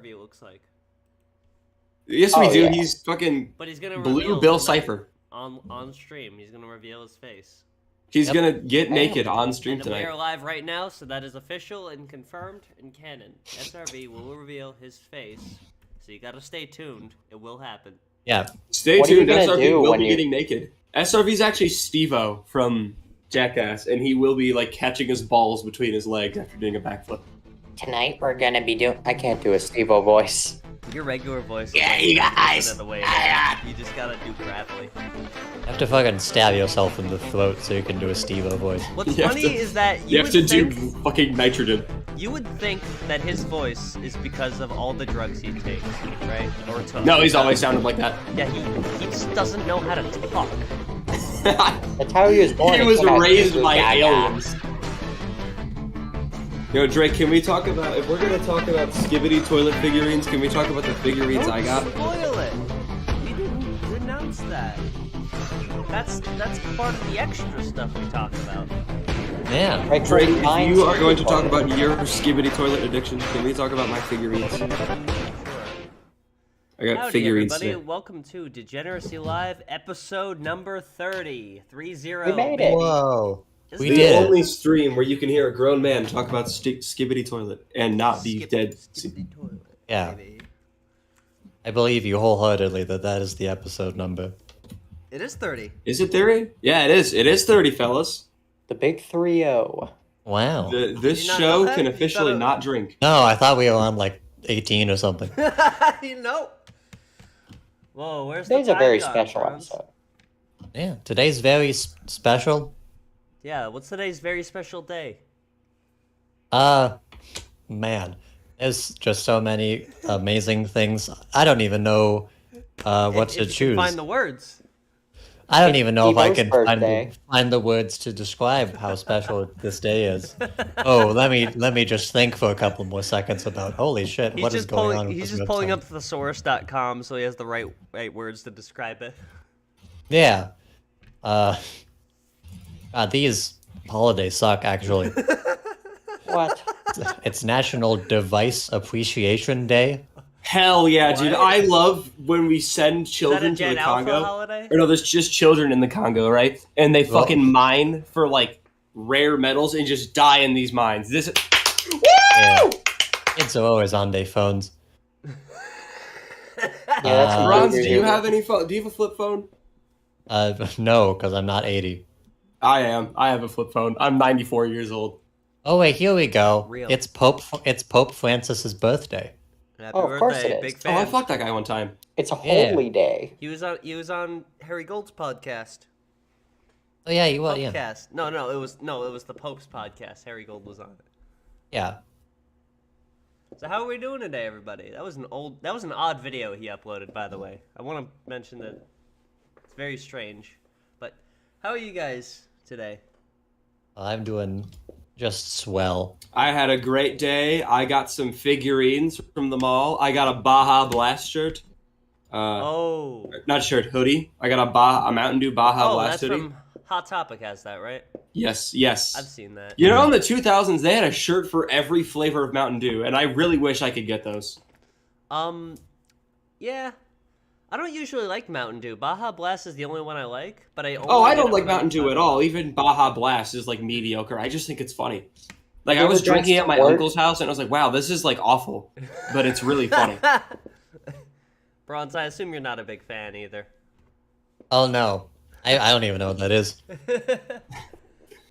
SRB looks like. Yes, we do. Yeah. He's fucking but he's gonna Blue Bill Cipher. On stream, he's gonna reveal his face. He's gonna get naked on stream tonight. We are live right now, so that is official and confirmed in canon. SRB will reveal his face, so you gotta stay tuned. It will happen. Yeah. Stay tuned. SRB will be getting naked. SRB's actually Steve-O from Jackass, and he will be like catching his balls between his legs after doing a backflip. Tonight we're gonna be doing. I can't do a Steve-O voice. Your regular voice. Yeah, you guys. You just gotta do gravelly. You have to fucking stab yourself in the throat so you can do a Steve-O voice. What's funny is that you have to do fucking nitrogen. You would think that his voice is because of all the drugs he takes, right? Or took. No, he's always sounded like that. Yeah, he just doesn't know how to talk. That's how he was born. He was raised by aliens. Yo, Drake, can we talk about, if we're gonna talk about Skibidi toilet figurines, can we talk about the figurines I got? Don't spoil it! We didn't renounce that. That's part of the extra stuff we talk about. Yeah. Drake, if you are going to talk about your Skibidi toilet addiction, can we talk about my figurines? Sure. I got Howdy, figurines everybody. today. Welcome to Degeneracy Live, episode number 30. 30. We made it. Whoa. We did. The only stream where you can hear a grown man talk about Skibidi toilet and not be dead. Skibidi toilet. Yeah. I believe you wholeheartedly that is the episode number. It is 30. Is it 30? Yeah, it is. It is 30, fellas. The big 3-0. Wow. This show can officially not drink. No, I thought we were on like 18 or something. You know. Whoa, where's Today's the a very time special gone, episode. Yeah, today's very special. Yeah, what's today's very special day? Man, there's just so many amazing things. I don't even know what to choose. Find the words. I don't even know if I can birthday. find the words to describe how special this day is. Oh, let me just think for a couple more seconds about holy shit, what is going on? He's just pulling up thesaurus.com so he has the right words to describe it. Yeah. These holidays suck, actually. What? It's National Device Appreciation Day. Hell yeah, dude. I love when we send children to the Congo. Holiday? Or no, there's just children in the Congo, right? And they fucking mine for, like, rare metals and just die in these mines. Woo! Yeah. Kids are always on their phones. Bronze, do you have any phone? Do you have a flip phone? No, because I'm not 80. I am. I have a flip phone. I'm 94 years old. Oh wait, here we go. Real. It's Pope Francis's birthday. Happy Oh, of course birthday, it is. big Oh, fan. I fucked that guy one time. It's a holy day. He was on Harry Gold's podcast. Oh yeah, you well, yeah. Popecast. No, it was the Pope's podcast. Harry Gold was on it. Yeah. So how are we doing today, everybody? That was an odd video he uploaded, by the way. I want to mention that it's very strange. But how are you guys today? I'm doing just swell. I had a great day. I got some figurines from the mall. I got a Baja Blast shirt. Not shirt, hoodie. I got a Mountain Dew Baja Blast hoodie. From Hot Topic has that, right? Yes. I've seen that. You know, in the 2000s, they had a shirt for every flavor of Mountain Dew, and I really wish I could get those. Yeah. I don't usually like Mountain Dew. Baja Blast is the only one I like, but I don't like Mountain Dew at all. Even Baja Blast is, like, mediocre. I just think it's funny. Like, I was drinking at my uncle's house, and I was like, wow, this is, like, awful. But it's really funny. Bronze, I assume you're not a big fan either. Oh no, I don't even know what that is.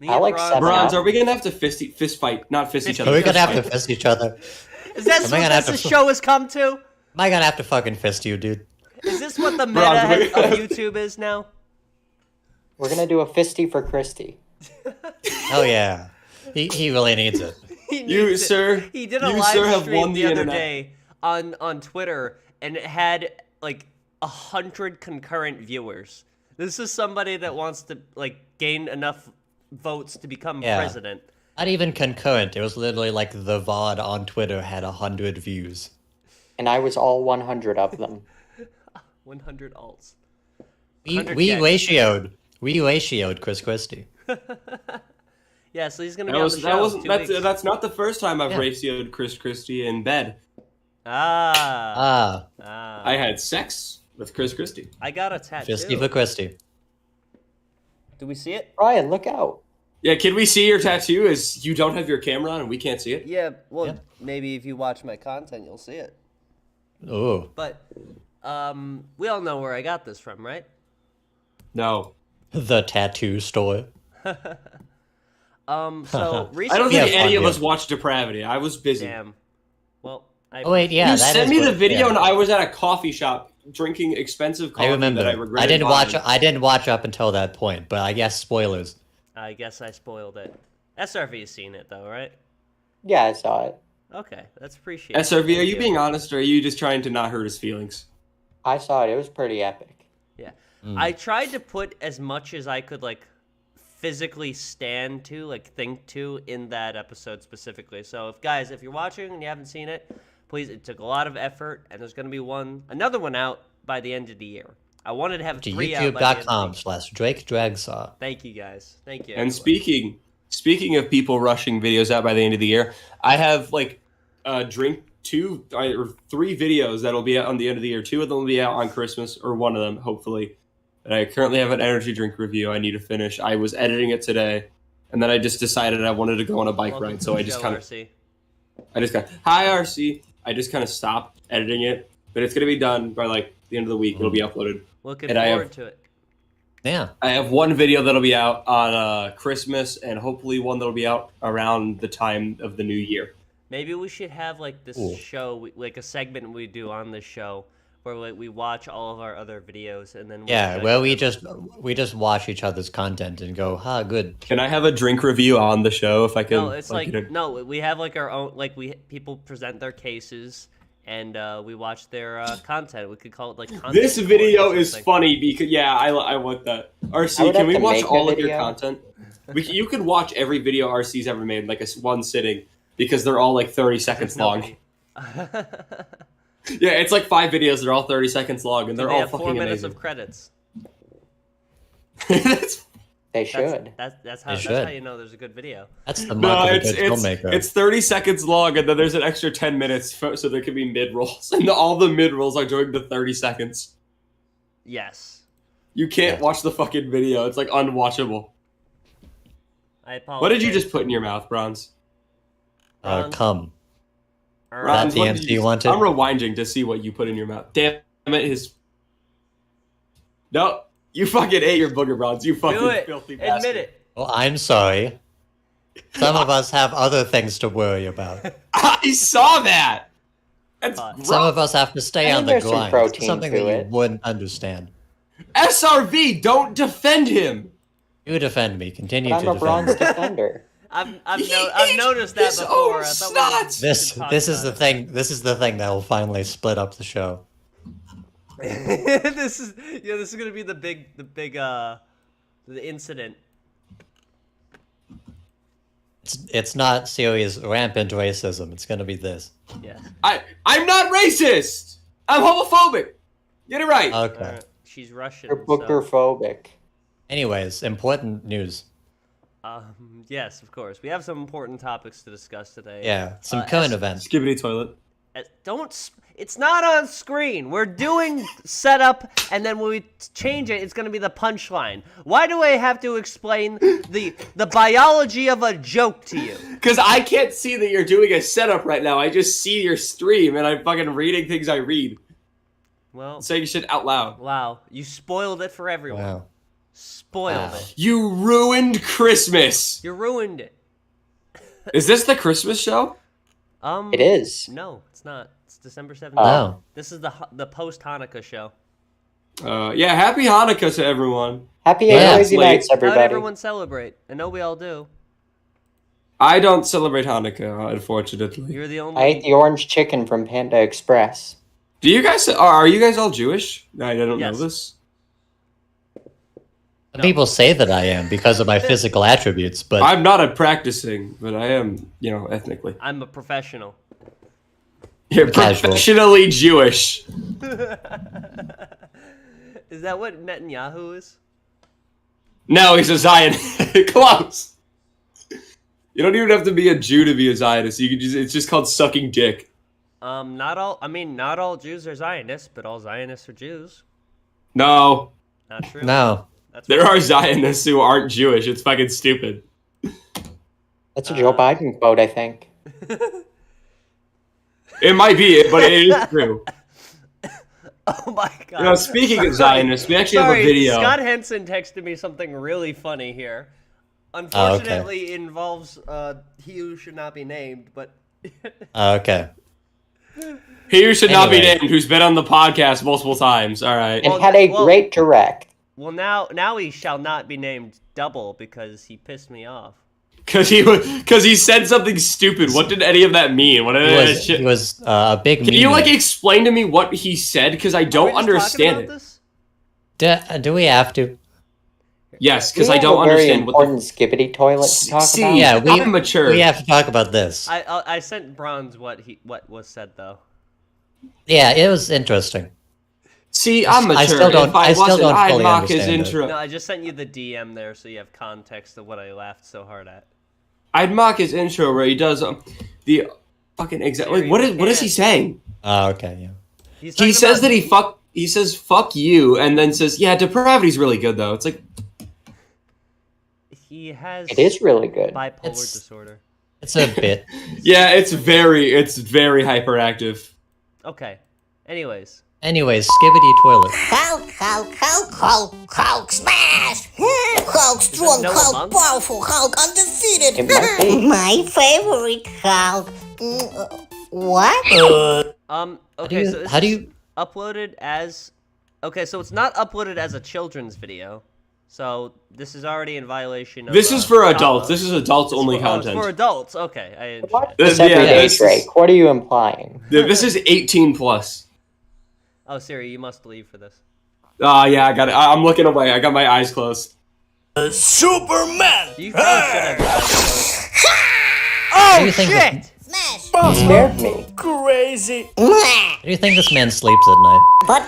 I like Bronze, are we gonna have to fist fight, not fist each other? Are we gonna have to fist each other? Is that what this show has come to? Am I gonna have to fucking fist you, dude? Is this what the meta of YouTube is now? We're gonna do a fisty for Christy. Oh yeah, he really needs it. Sir, he did a live stream the other day on Twitter, and it had like 100 concurrent viewers. This is somebody that wants to like gain enough votes to become president. Not even concurrent. It was literally like the VOD on Twitter had 100 views. And I was all 100 of them. 100 alts. We ratioed Chris Christie. Yeah, so he's gonna be on the show. That's not the first time I've ratioed Chris Christie in bed. Ah. I had sex with Chris Christie. I got a tattoo. Fisty for Christie. Do we see it? Ryan, look out. Yeah, can we see your tattoo as you don't have your camera on and we can't see it? Yeah, well, maybe if you watch my content, you'll see it. Ooh. But we all know where I got this from, right? No. The tattoo store. So recently... I don't think any of us watched Depravity. I was busy. Damn. Well, Oh, wait, yeah. You sent me the video yeah. and I was at a coffee shop drinking expensive coffee I remember. that I regretted I didn't watch up until that point, but I guess spoilers. I guess I spoiled it. SRV's seen it, though, right? Yeah, I saw it. Okay, that's appreciated. SRV, are you being honest or are you just trying to not hurt his feelings? I saw it. It was pretty epic. Yeah. I tried to put as much as I could, like, physically stand to, like, think to in that episode specifically. So, if you're watching and you haven't seen it, please, it took a lot of effort, and there's going to be another one out by the end of the year. I wanted to have To 3 out by the end of the year. youtube.com/DrakeDragsaw. Thank you, guys. Thank you. And speaking of people rushing videos out by the end of the year, I have like drink 2 or 3 videos that'll be out on the end of the year. 2 of them will be out on Christmas, or 1 of them hopefully. And I currently have an energy drink review I need to finish. I was editing it today, and then I just decided I wanted to go on a bike ride, so I just kind of hi RC. I just kind of stopped editing it, but it's gonna be done by like the end of the week. It'll be uploaded. Looking forward to it. Yeah. I have 1 video that'll be out on Christmas, and hopefully 1 that'll be out around the time of the new year. Maybe we should have like this show, like a segment we do on this show, where like, we watch all of our other videos and then we just watch each other's content and go, good. Can I have a drink review on the show if I can? No, it's we have like our own, like people present their cases and we watch their content. We could call it like content. This video is funny because I want that. RC, can we watch all of your content? You could watch every video RC's ever made like one sitting because they're all like 30 seconds long. Yeah, it's like 5 videos. They're all 30 seconds long, and they're all fucking amazing. 4 minutes of credits. They should. That's how you know there's a good video. That's the mark of a good filmmaker. It's 30 seconds long, and then there's an extra 10 minutes, so there could be mid-rolls, and all the mid-rolls are during the 30 seconds. Yes. You can't watch the fucking video. It's like unwatchable. I apologize. What did you just put in your mouth, Bronze? Cum. Bronze, that the MC you wanted? I'm rewinding to see what you put in your mouth. Damn it, No, you fucking ate your booger, Bronze. You fucking filthy bastard. Admit it. Well, I'm sorry. Some of us have other things to worry about. I saw that! That's Some of us have to stay on the grind. Protein Something that you wouldn't understand. SRV, don't defend him! You defend me. Continue to defend me. I'm a bronze defender. I've noticed that before. This is the thing. This is the thing that will finally split up the show. This is gonna be the big the incident. It's not Siri's rampant racism. It's gonna be this. Yeah. I'm not racist. I'm homophobic. Get it right. Okay. She's Russian. You're boogerphobic. Anyways, important news. Yes, of course. We have some important topics to discuss today. Yeah, some current events. Skibbity toilet. It's not on screen. We're doing setup, and then when we change it, it's going to be the punchline. Why do I have to explain the biology of a joke to you? Because I can't see that you're doing a setup right now. I just see your stream, and I'm fucking reading things I read. Well, saying shit out loud. Wow, you spoiled it for everyone. Wow. Spoiled it. You ruined Christmas. You ruined it. Is this the Christmas show? It is. No, it's not. It's December 17th. No. This is the post-Hanukkah show. Yeah, happy Hanukkah to everyone. Happy and noisy nights, everybody. How'd everyone celebrate? I know we all do. I don't celebrate Hanukkah, unfortunately. You're the only. I ate the orange chicken from Panda Express. Do you guys are you guys all Jewish? I don't know this. No. People say that I am because of my physical attributes, but I'm not a practicing, but I am, ethnically. I'm a professional. You're professionally Jewish. Is that what Netanyahu is? No, he's a Zionist. Close. You don't even have to be a Jew to be a Zionist. You can it's just called sucking dick. Not all. I mean, not all Jews are Zionists, but all Zionists are Jews. No. Not true. No. There are Zionists who aren't Jewish. It's fucking stupid. That's a Joe Biden quote, I think. It might be, but it is true. Oh my god. You know, speaking of Zionists, we actually have a video. Scott Henson texted me something really funny here. Unfortunately, it involves he who should not be named, but... Okay. He who should not be named, who's been on the podcast multiple times. All right. And had a great direct. Well, now he shall not be named Double because he pissed me off. Because he said something stupid. What did any of that mean? What He was a big. Can you explain to me what he said? Because I don't understand it. Do we have to? Yes, because I don't understand what the skibbity toilet to talk about. Yeah, I'm mature. We have to talk about this. I sent Bronze what was said though. Yeah, it was interesting. See, I'm mature. I still don't fully mock his understand intro. No, I just sent you the DM there so you have context of what I laughed so hard at. I'd mock his intro where he does the fucking exact. Like, what is he saying? Oh, okay, yeah. He says that he says fuck you, and then says, yeah, depravity's really good though. It's like he has. It is really good. Bipolar disorder. It's a bit. Yeah, it's very hyperactive. Okay. Anyways, skibbity toilet. Hulk, smash! Hulk, strong Hulk, powerful Hulk, undefeated! It might be. My favorite Hulk. What? okay, so how do you uploaded as... Okay, so it's not uploaded as a children's video. So this is already in violation of... This is for adults. This is adults-only content. It's for adults, okay. What Drake? What are you implying? This is 18 plus. Oh, Siri, you must leave for this. Yeah, I got it. I'm looking away. I got my eyes closed. Superman! Do you think I should have... Oh, shit! Smash! You scared me. Crazy! do you think this man sleeps at night? What?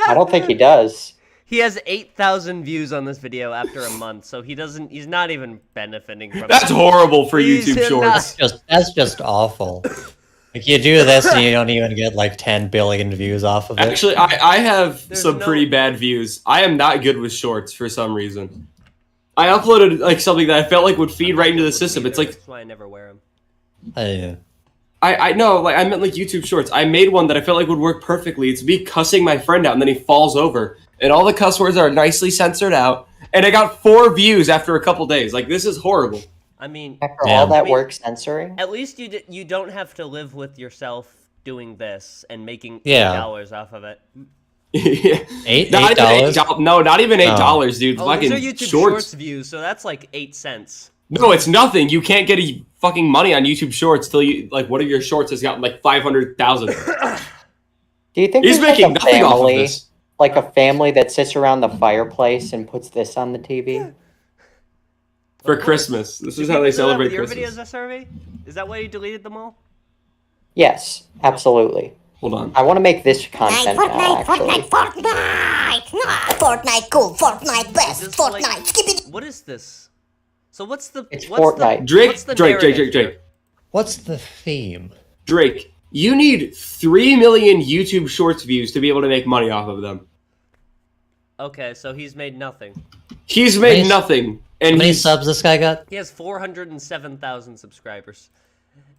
I don't think he does. He has 8,000 views on this video after a month, so he's not even benefiting from That's it. horrible for YouTube Shorts. That's just awful. Like, you do this and you don't even get like 10 billion views off of it. Actually, I have some pretty bad views. I am not good with shorts for some reason. I uploaded like something that I felt like would feed right into the system. It's like that's why I never wear them. Yeah. I know, like I meant like YouTube Shorts. I made one that I felt like would work perfectly. It's me cussing my friend out, and then he falls over, and all the cuss words are nicely censored out. And I got 4 views after a couple days. Like, this is horrible. I mean, after all that work censoring, at least you don't have to live with yourself doing this and making $8 off of it. $8? No, not even $8, dude. Oh, fucking these are YouTube Shorts views, so that's like 8 cents. No, it's nothing. You can't get any fucking money on YouTube Shorts till you like one of your shorts has gotten like 500,000. Do you think he's making nothing off of this? Like a family that sits around the fireplace and puts this on the TV? For Christmas. This is how they celebrate Christmas. Your videos, SRV? Is that why you deleted them all? Yes, absolutely. Hold on. I want to make this content now, actually. Fortnite cool, Fortnite best, Fortnite, like, skip it. What is this? So what's the... It's Fortnite. Drake. What's the theme? Drake, you need 3 million YouTube Shorts views to be able to make money off of them. Okay, so he's made nothing. He's made nothing. And how many subs this guy got? He has 407,000 subscribers.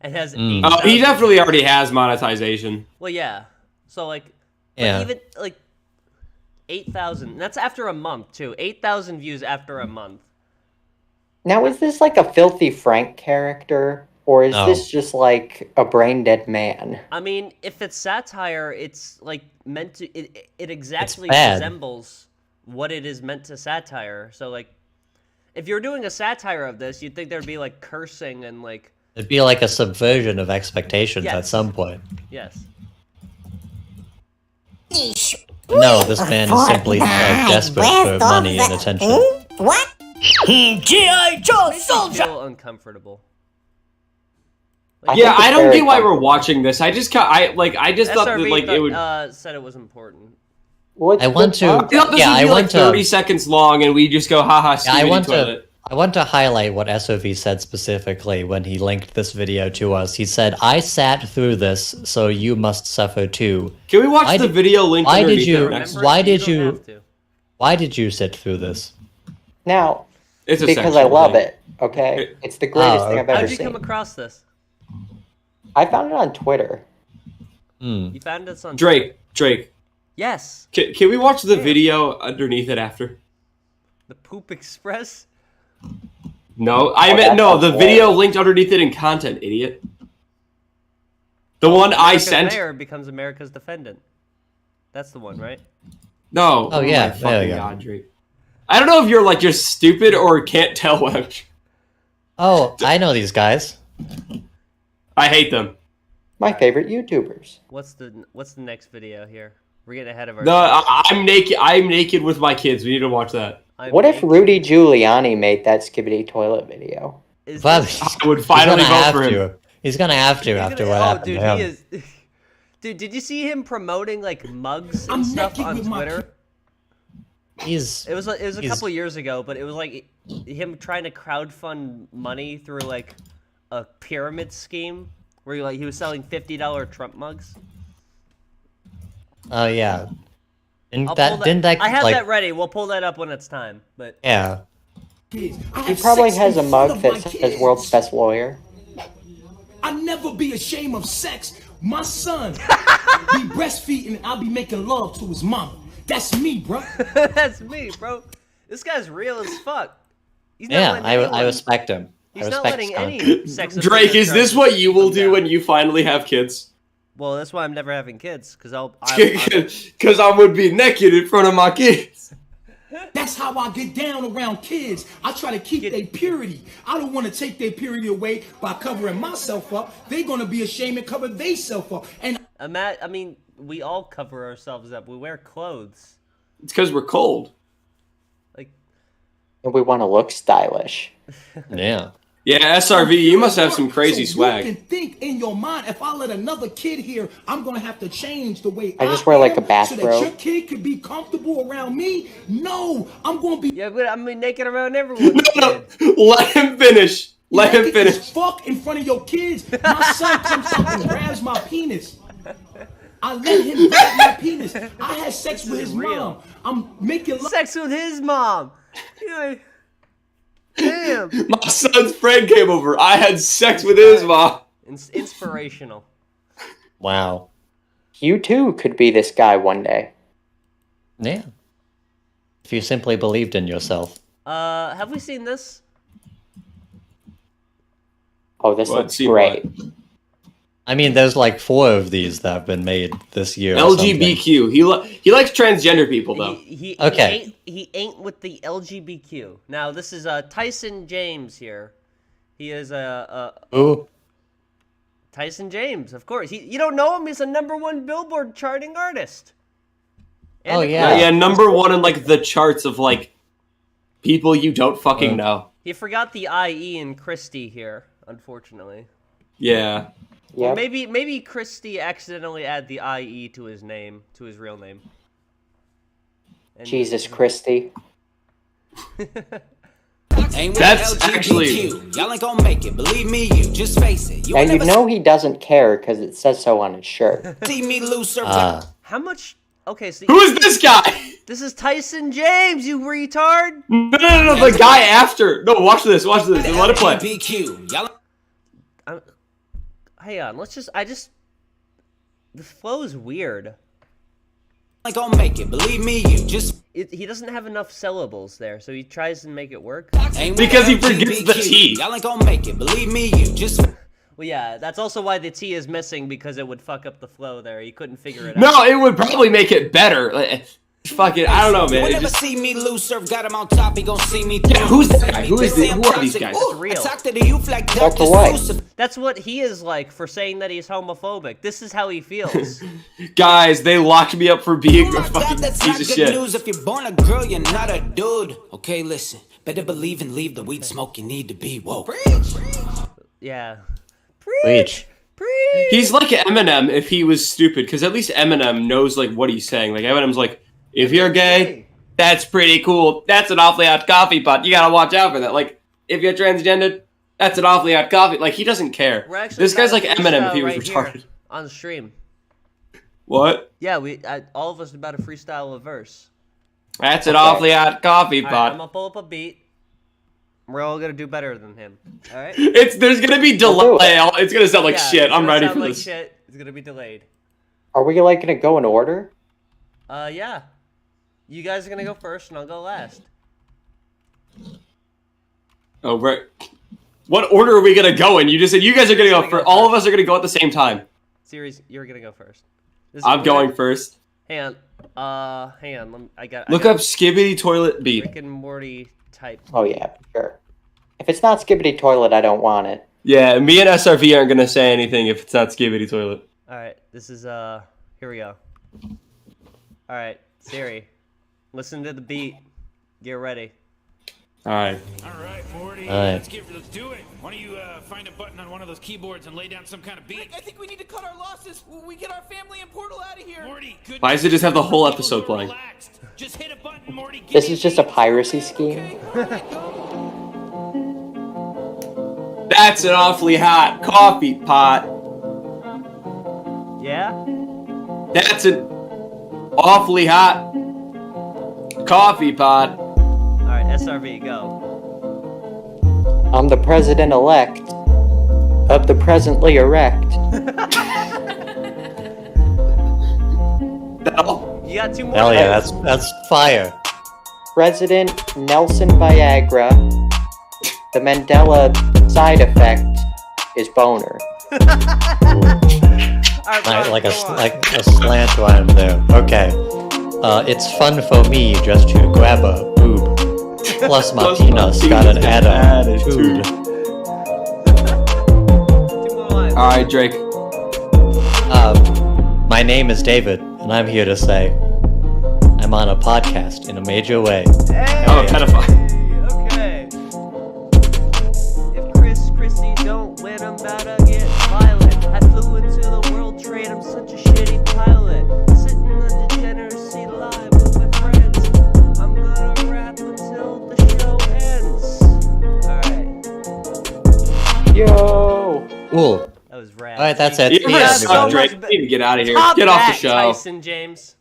And has he definitely already has monetization. Well, yeah. So, like... Yeah. Even, like... 8,000. That's after a month, too. 8,000 views after a month. Now, is this like a Filthy Frank character? Or is this just like a brain-dead man? I mean, if it's satire, it's like meant to... It exactly resembles what it is meant to satire. So, like, if you're doing a satire of this, you'd think there'd be, like, cursing and, like... It'd be like a subversion of expectations at some point. Yes. No, this man is simply desperate for money and attention. What? G.I. Joe soldier! I feel uncomfortable. Like, yeah, I don't get why we're watching this. I just thought that like it would said it was important. I want to. I thought this would be like 30 seconds long, and we just go, haha, I want to highlight what SOV said specifically when he linked this video to us. He said, "I sat through this, so you must suffer too." Can we watch the video linked underneath it next? Why did you sit through this? Now, it's because I love it. Okay, it's the greatest thing I've ever seen. How'd you come across this? I found it on Twitter. You found us on Drake. Yes. Can we watch the video underneath it after? The Poop Express? No, I meant the video linked underneath it in content, idiot. The one I sent. Mayor becomes America's defendant. That's the one, right? No. Oh yeah, there you go. Drake. I don't know if you're like just stupid or can't tell what. Oh, I know these guys. I hate them. My favorite YouTubers. What's the next video here? We're getting ahead of ourselves. I'm naked. I'm naked with my kids. We need to watch that. What if Rudy Giuliani made that Skibbity toilet video? I would finally vote for him. He's gonna have to after what happened to him. Dude, did you see him promoting like mugs and stuff on Twitter? It was a couple years ago, but it was like him trying to crowdfund money through like a pyramid scheme where he was selling $50 Trump mugs. Oh yeah. I have that ready. We'll pull that up when it's time. But yeah. He probably has a mug that says "World's Best Lawyer." I'll never be ashamed of sex. My son be breastfeeding and I'll be making love to his mom. That's me, bro. That's me, bro. This guy's real as fuck. He's not I respect him. He's not letting any sex. Drake, is this what you will do when you finally have kids? Well, that's why I'm never having kids, because Because I would be naked in front of my kids. That's how I get down around kids. I try to keep their purity. I don't want to take their purity away by covering myself up. They're going to be ashamed and cover themselves up. And I mean, we all cover ourselves up. We wear clothes. It's because we're cold. And we want to look stylish. Yeah. Yeah, SRV, you must have some crazy swag. You can think in your mind, if I let another kid here, I'm going to have to change the way I just wear like a bathrobe. So that your kid could be comfortable around me? No, I'm going to be... Yeah, but I'm naked around everyone. No, let him finish. Let him finish. Fuck in front of your kids. My son comes up and grabs my penis. I let him grab my penis. I had sex with his mom. I'm making sex with his mom. Damn. My son's friend came over. I had sex with his mom. Inspirational. Wow. You too could be this guy one day. Yeah. If you simply believed in yourself. Have we seen this? Oh, this looks great. What? I mean, there's like 4 of these that have been made this year. LGBTQ. He likes transgender people, though. He ain't with the LGBTQ. Now, this is Tyson James here. He is Who? Tyson James, of course. You don't know him? He's a #1 Billboard charting artist. And yeah, #1 in like the charts of like people you don't fucking know. He forgot the IE in Christie here, unfortunately. Yeah. Yep. Maybe Christie accidentally added the IE to his name, to his real name. And Jesus Christie. That's actually... Y'all ain't gonna make it, believe me, you just face it. And you know he doesn't care because it says so on his shirt. See me lose How much... Okay, so... Who is this guy? This is Tyson James, you retard! No, the guy after. No, watch this. Let it play. Hang on, the flow is weird. I ain't gonna make it, believe me, you just... He doesn't have enough syllables there, so he tries to make it work. Because he forgets the T. Y'all ain't gonna make it, believe me, you just... Well, yeah, that's also why the T is missing, because it would fuck up the flow there. He couldn't figure it out. No, it would probably make it better. Fucking, I don't know, man. Whenever see me lose, surf got him on top, he gon' see me. Yeah, who's that guy? Who are these guys? That's real. That's what he is like for saying that he's homophobic. This is how he feels. Guys, they locked me up for being a fucking piece of shit. News. If you're born a girl, you're not a dude. Okay, listen. Better believe and leave the weed smoke. You need to be woke. Yeah. Preach. He's like Eminem if he was stupid, because at least Eminem knows like what he's saying. Like Eminem's like, if you're gay, that's pretty cool. That's an awfully hot coffee pot. You gotta watch out for that. Like, if you're transgender, that's an awfully hot coffee. Like, he doesn't care. This guy's like Eminem if he was retarded. On the stream. What? Yeah, all of us are about to freestyle a verse. That's an awfully hot coffee pot. Right, I'm gonna pull up a beat. We're all gonna do better than him. All right. There's gonna be delay. It's gonna sound like shit. I'm ready for this. Shit. It's gonna be delayed. Are we like gonna go in order? Yeah. You guys are gonna go first, and I'll go last. Oh, right. What order are we gonna go in? You just said you guys are gonna go first. All of us are gonna go at the same time. Siri, you're gonna go first. I'm going first. Hang on. Look up Skibbity Toilet Beat. Rick and Morty type. Oh yeah, sure. If it's not Skibbity Toilet, I don't want it. Yeah, me and SRV aren't gonna say anything if it's not Skibbity Toilet. All right, this is here we go. All right, Siri, listen to the beat. Get ready. All right, Morty. Let's do it. Why don't you find a button on one of those keyboards and lay down some kind of beat? Rick, I think we need to cut our losses. We get our family and Portal out of here. Morty, good. Why does it just have the whole episode playing? Just hit a button, Morty. This is just a piracy scheme. That's an awfully hot coffee pot. Yeah? That's an awfully hot coffee pot. Alright, SRV, go. I'm the president-elect of the presently erect. No. You got two more. Hell yeah, that's fire. President Nelson Viagra. The Mandela side effect is boner. Right, like a slant rhyme there. Okay. It's fun for me just to grab a boob. Plus my penis got an attitude. Alright, Drake. My name is David, and I'm here to say I'm on a podcast in a major way. Hey! Oh, pedophile. Okay. If Chrissy don't win, I'm about to get violent. I flew into the World Trade, I'm such a shitty pilot. Sitting on Degeneracy live with my friends. I'm gonna rap until the show ends. Alright. Yo! Cool. That was rad. Alright, that's it. You need to get out of here. Get off the show. Tyson James.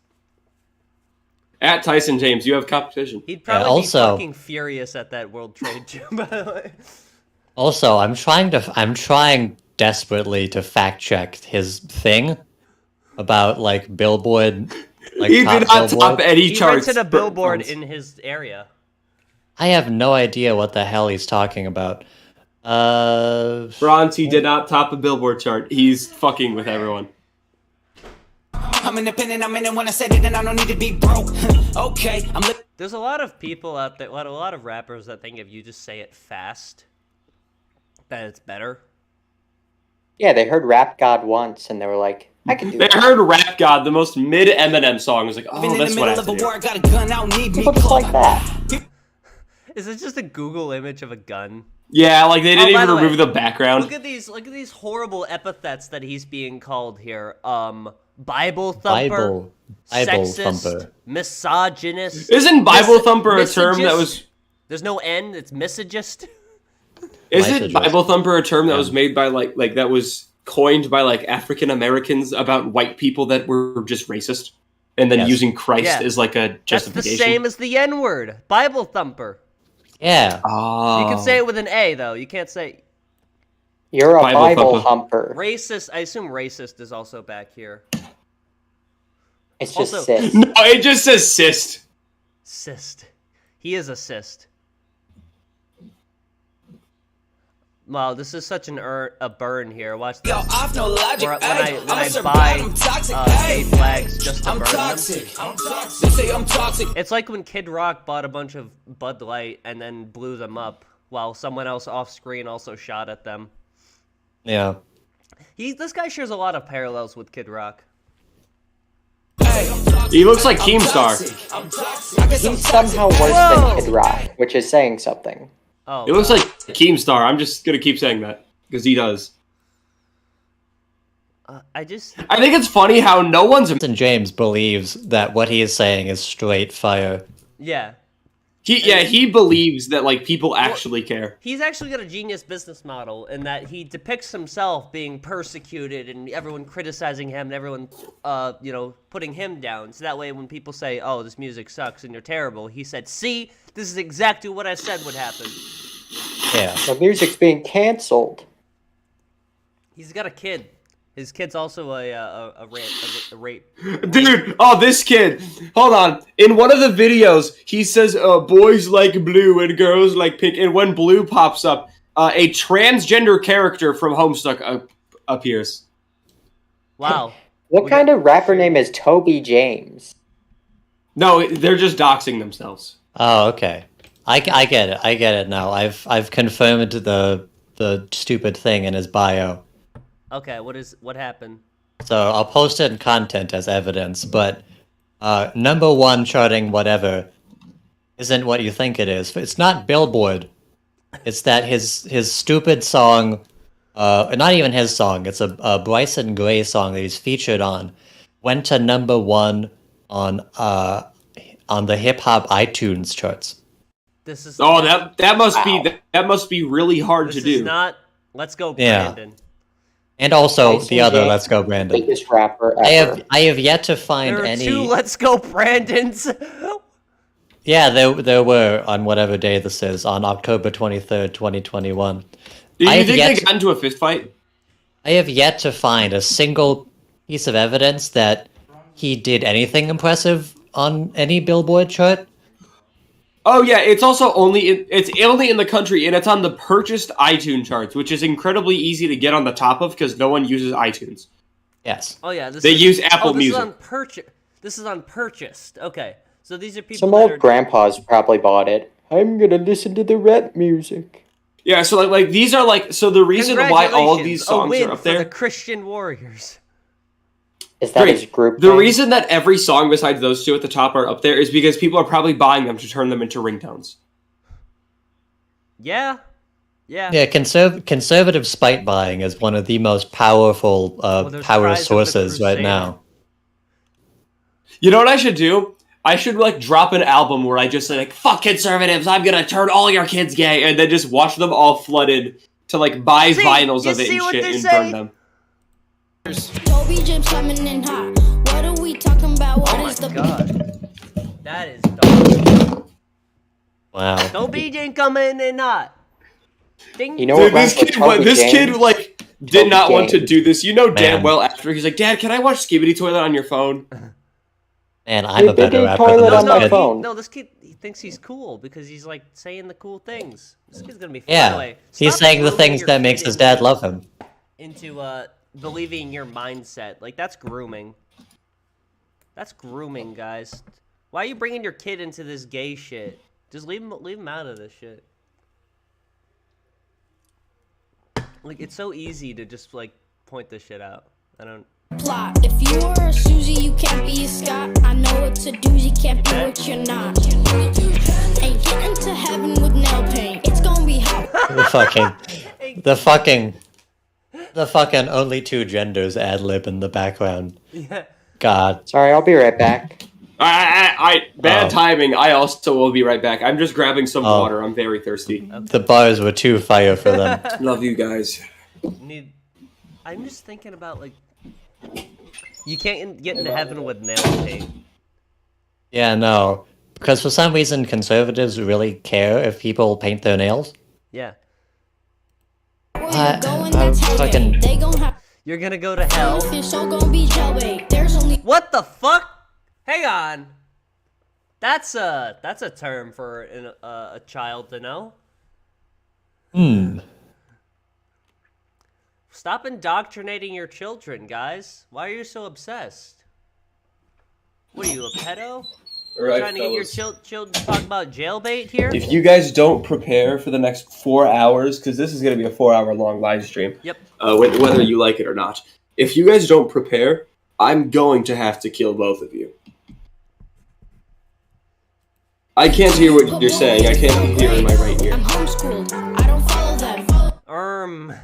At Tyson James, you have competition. He'd probably be fucking furious at that World Trade too, by the way. Also, I'm trying desperately to fact check his thing about like Billboard. Like, he did not top any charts. He rented a billboard in his area. I have no idea what the hell he's talking about. Bronze, he did not top a Billboard chart. He's fucking with everyone. I'm independent, I'm in it when I said it, and I don't need to be broke. Okay, There's a lot of people out there, a lot of rappers that think if you just say it fast, that it's better. Yeah, they heard Rap God once, and they were like, I can do They that. heard Rap God, the most mid Eminem song. Was like, oh, that's what I have to do. People just like that. Is it just a Google image of a gun? Yeah, like they didn't even remove way, the background. Look at these horrible epithets that he's being called here. Bible thumper, sexist, thumper, misogynist. Isn't Bible thumper a term that was? There's no N. It's misogynist. Isn't Bible thumper a term that was made by like that was coined by like African Americans about white people that were just racist, and then using Christ as like a justification? That's the same as the N word. Bible thumper. Yeah. Oh. You can say it with an A though. You can't say. You're a Bible humper. Racist. I assume racist is also back here. It's just cyst. No, it just says cyst. Cyst. He is a cyst. Wow, this is such a burn here. Watch this. Yo, I've no logic. When I buy gay flags just to burn them. They say I'm toxic. It's like when Kid Rock bought a bunch of Bud Light and then blew them up while someone else off screen also shot at them. Yeah. This guy shares a lot of parallels with Kid Rock. He looks like Keemstar. He's somehow worse than Kid Rock, which is saying something. Oh, it looks like Keemstar. I'm just gonna keep saying that because he does. I think it's funny how no one's. And James believes that what he is saying is straight fire. Yeah. He believes that like people actually care. He's actually got a genius business model in that he depicts himself being persecuted and everyone criticizing him and everyone, putting him down. So that way when people say, oh, this music sucks and you're terrible, he said, see, this is exactly what I said would happen. Yeah. The music's being canceled. He's got a kid. His kid's also a rape. Dude, this kid. Hold on. In one of the videos, he says, boys like blue and girls like pink. And when blue pops up, a transgender character from Homestuck appears. Wow. What kind of rapper name is Toby James? No, they're just doxing themselves. Oh, okay. I get it. I get it now. I've confirmed the stupid thing in his bio. Okay, what happened? So I'll post it in content as evidence, but number one charting whatever isn't what you think it is. It's not Billboard. It's that his stupid song, not even his song, it's a Bryson Gray song that he's featured on, went to number one on the hip hop iTunes charts. This is that must be really hard to do. This is not Let's Go Brandon. Yeah. And also the other Let's Go Brandon. Biggest rapper ever. I have yet to find there are any. 2 Let's Go Brandons. Yeah, there were on whatever day this is, on October 23rd, 2021. Do you think they got into a fist fight? I have yet to find a single piece of evidence that he did anything impressive on any Billboard chart. Oh yeah, it's also only in the country, and it's on the purchased iTunes charts, which is incredibly easy to get on the top of because no one uses iTunes. Yes. Oh yeah, they use Apple Music. This is on purchased. Okay, so these are people. Some old grandpas probably bought it. I'm gonna listen to the rap music. Yeah, so like these are like the reason why all of these songs are up there. The Christian Warriors. Is that his group? The reason that every song besides those 2 at the top are up there is because people are probably buying them to turn them into ringtones. Yeah. Yeah, conservative spite buying is one of the most powerful power sources right now. You know what I should do? I should like drop an album where I just say like, fuck conservatives, I'm gonna turn all your kids gay, and then just watch them all flooded to like buy vinyls of it and shit and burn them. Toby James coming in hot. What are we talking about? What is the God. That is dark. Wow. Toby James coming in hot. Ding. You know what? This kid like did not want to do this. You know damn well after he's like, Dad, can I watch Skibidi Toilet on your phone? Man, I'm a better rapper than on this phone. No, this kid he thinks he's cool because he's like saying the cool things. This kid's gonna be fun. Yeah, Anyway, he's saying the things that makes his dad love him. Into believing your mindset. Like, that's grooming. That's grooming, guys. Why are you bringing your kid into this gay shit? Just leave him out of this shit. Like, it's so easy to just, like, point this shit out. I don't... plot? If you are a Susie, you can't be a Scott. I know it's a doozy, can't be what you're not. Ain't getting to heaven with nail paint. It's gonna be hot. The fucking only 2 genders ad-lib in the background. Yeah. God. Sorry, I'll be right back. Bad timing. I also will be right back. I'm just grabbing some water. I'm very thirsty. Okay. The bars were too fire for them. Love you guys. I'm just thinking about, like, you can't get into heaven with nail paint. Yeah, no. Because for some reason, conservatives really care if people paint their nails. Yeah. You're gonna go to hell. What the fuck? Hang on. That's a term for a child to know. Stop indoctrinating your children, guys. Why are you so obsessed? What are you, a pedo? Right, trying to get your children to talk about jailbait here? If you guys don't prepare for the next 4 hours, because this is going to be a 4-hour long live stream. Yep. Whether you like it or not. If you guys don't prepare, I'm going to have to kill both of you. I can't hear what you're saying. I can't hear in my right ear. I'm homeschooled. I don't follow them.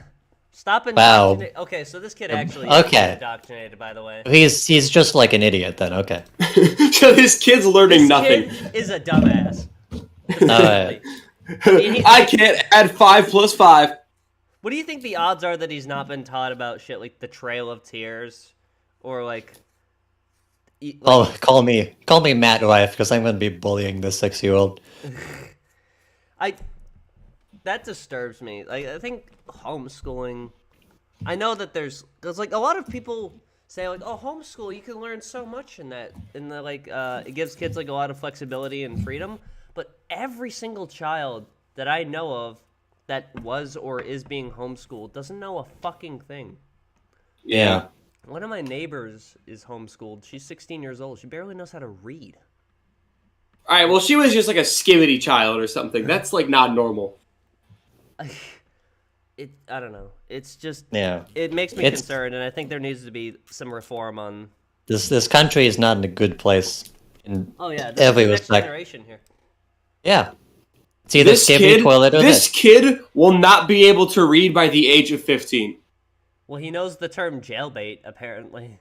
Stop indoctrinating. Wow. Okay, so this kid actually is indoctrinated, by the way. He's just like an idiot then, okay. So this kid's learning nothing. Kid is a dumbass. Alright. I can't add 5 plus 5. What do you think the odds are that he's not been taught about shit like the Trail of Tears, or like? Oh, call me Matt Rife, because I'm going to be bullying this 6-year-old. That disturbs me. Like, I think homeschooling. I know that there's like a lot of people say like, oh, homeschool, you can learn so much in that, and like it gives kids like a lot of flexibility and freedom. But every single child that I know of that was or is being homeschooled doesn't know a fucking thing. Yeah. One of my neighbors is homeschooled. She's 16 years old. She barely knows how to read. All right, well, she was just like a skibbity child or something. That's like not normal. I don't know. It's just Yeah. It makes me concerned, and I think there needs to be some reform on. This country is not in a good place in every next respect. generation here. Yeah. It's either skibbity toilet or this kid will not be able to read by the age of 15. Well, he knows the term jailbait apparently,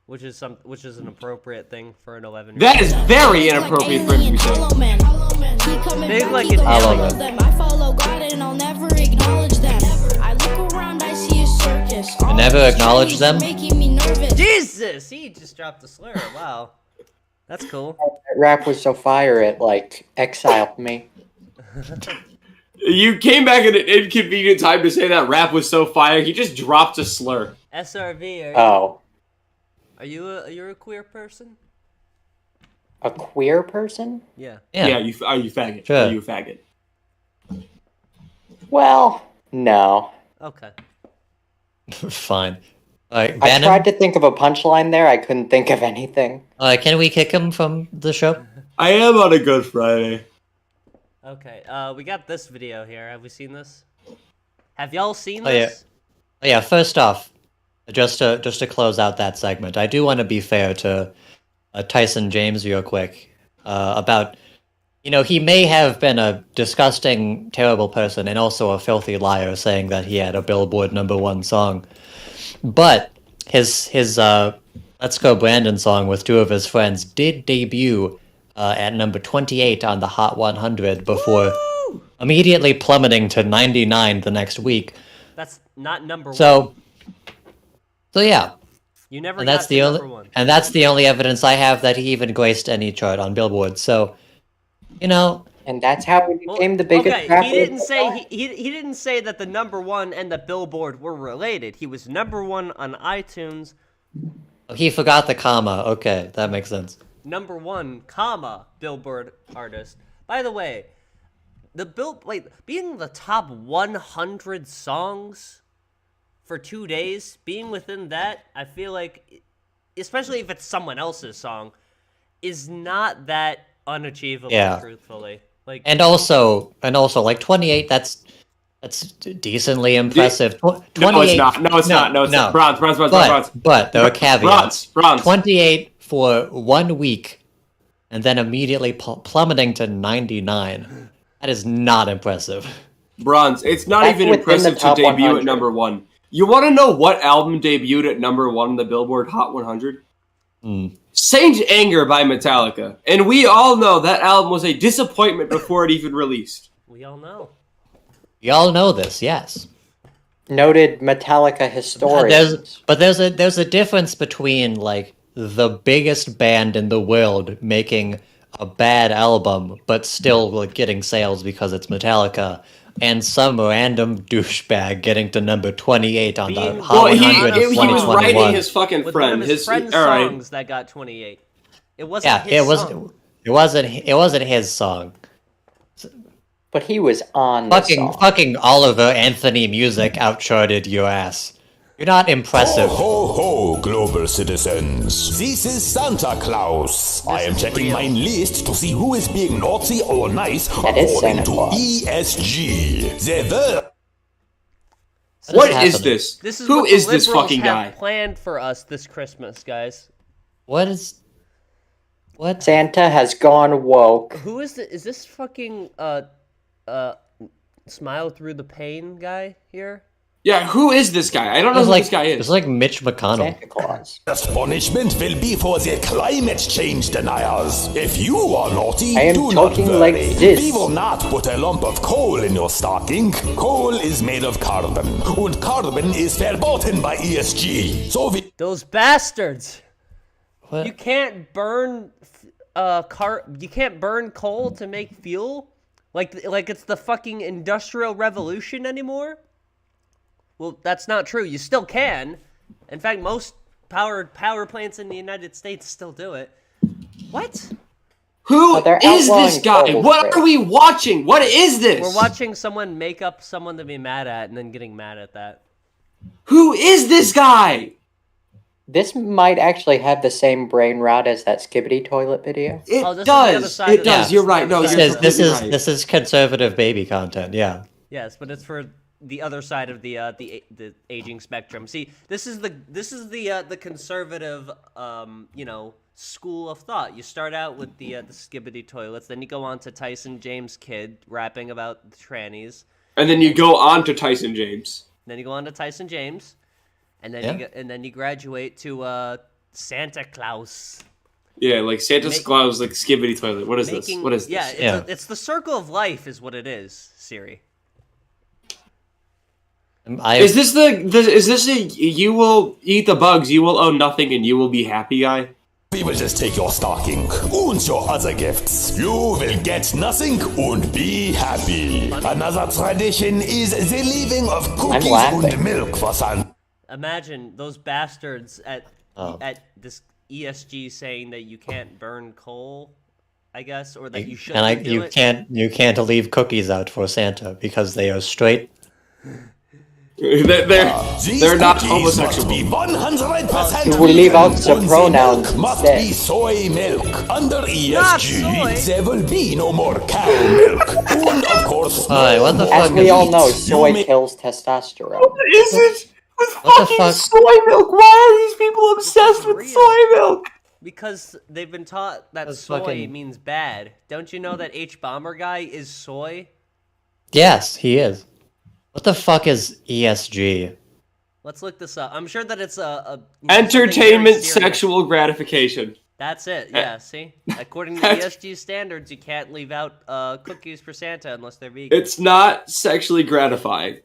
which is an appropriate thing for an 11-year-old. That is very inappropriate for him to say. Big like an alien. I follow God and I'll never acknowledge them. I look around, I see a circus. You never acknowledge them? Making me nervous. Jesus, he just dropped a slur. Wow, that's cool. That rap was so fire it like exiled me. You came back at an inconvenient time to say that rap was so fire. He just dropped a slur. SRV. Are you a queer person? A queer person? Yeah. Yeah. Are you faggot? Sure. Are you a faggot? Well, no. Okay. Fine. Alright, I tried to think of a punchline there. I couldn't think of anything. Can we kick him from the show? I am on a Good Friday. Okay. We got this video here. Have we seen this? Have y'all seen this? Yeah. First off, just to close out that segment, I do want to be fair to Tyson James real quick about, he may have been a disgusting, terrible person and also a filthy liar, saying that he had a Billboard #1 song, but his Let's Go Brandon song with two of his friends did debut at number 28 on the Hot 100 before immediately plummeting to 99 the next week. That's not number one. So yeah. You never And got that's to the number only, one. and that's the only evidence I have that he even graced any chart on Billboard. So, And that's how he became the biggest Okay, rapper. he didn't say he didn't say that the #1 and the Billboard were related. He was #1 on iTunes. He forgot the comma. Okay, that makes sense. #1, Billboard artist. By the way, being the top 100 songs for 2 days, being within that, I feel like, especially if it's someone else's song, is not that unachievable. Yeah. Truthfully, And also, like 28. That's decently impressive. 28, No, it's not. No, it's not. Bronze. But there are caveats. Bronze. 28 for 1 week, and then immediately plummeting to 99. That is not impressive. Bronze. It's not That's even within impressive the to top debut 100. at #1. You want to know what album debuted at #1 in the Billboard Hot 100? Saint Anger by Metallica. And we all know that album was a disappointment before it even released. we all know. We all know this, yes. Noted Metallica historians. There's a difference between like the biggest band in the world making a bad album but still like getting sales because it's Metallica, and some random douchebag getting to number 28 on the Hot 100 of he was 2021. writing his fucking With friend. one of his friend's alright. songs that got 28. It wasn't his song. It wasn't his song. But he was on the song. Fucking Oliver Anthony music outcharted your ass. You're not impressive. Ho, ho, global citizens. This is Santa Claus. I am checking my list to see who is being naughty or nice according to ESG. The world. What is this? This is Who what is the this liberals fucking have guy? planned for us this Christmas, guys. What? Santa has gone woke. Who is is this fucking Smile Through the Pain guy here? Yeah, who is this guy? I don't know who this guy is. It's like Mitch McConnell. Santa Claus. The punishment will be for the climate change deniers. If you are naughty, I am do not talking worry. like this. We will not put a lump of coal in your stocking. Coal is made of carbon, and carbon is verboten by ESG. So we... Those bastards! What? You can't burn you can't burn coal to make fuel? Like it's the fucking Industrial Revolution anymore? Well, that's not true. You still can. In fact, most power plants in the United States still do it. What? Who is this guy? What are we watching? What is this? We're watching someone make up someone to be mad at and then getting mad at that. Who is this guy? This might actually have the same brain rot as that Skibbity toilet video. It does. It does. You're right. No, this is conservative baby content. Yeah. Yes, but it's for the other side of the aging spectrum. See, this is the conservative school of thought. You start out with the Skibbity toilets, then you go on to Tyson James Kidd rapping about the trannies, and then you go on to Tyson James. Then you go on to Tyson James, and then you graduate to Santa Claus. Yeah, like Santa Claus, like Skibbity toilet. What is this? What is this? Yeah, it's the circle of life, is what it is, Siri. Is this you will eat the bugs, you will own nothing, and you will be happy guy? We will just take your stocking and your other gifts. You will get nothing and be happy. Another tradition is the leaving of cookies and milk for Santa. Imagine those bastards at this ESG saying that you can't burn coal, I guess, or that you shouldn't do it. You can't leave cookies out for Santa because they are straight. They're not homosexual. Be 100% you will leave out the pronouns must instead. be soy milk. Under ESG, there will be no more cow milk. And of course, what the fuck? As we all know, soy kills testosterone. What is it with What fucking soy milk? Why are these people obsessed with soy milk? Because they've been taught that soy means bad. Don't you know that H Bomber guy is soy? Yes, he is. What the fuck is ESG? Let's look this up. I'm sure that it's a entertainment sexual gratification. That's it. Yeah, see? According to ESG standards, you can't leave out cookies for Santa unless they're vegan. It's not sexually gratifying.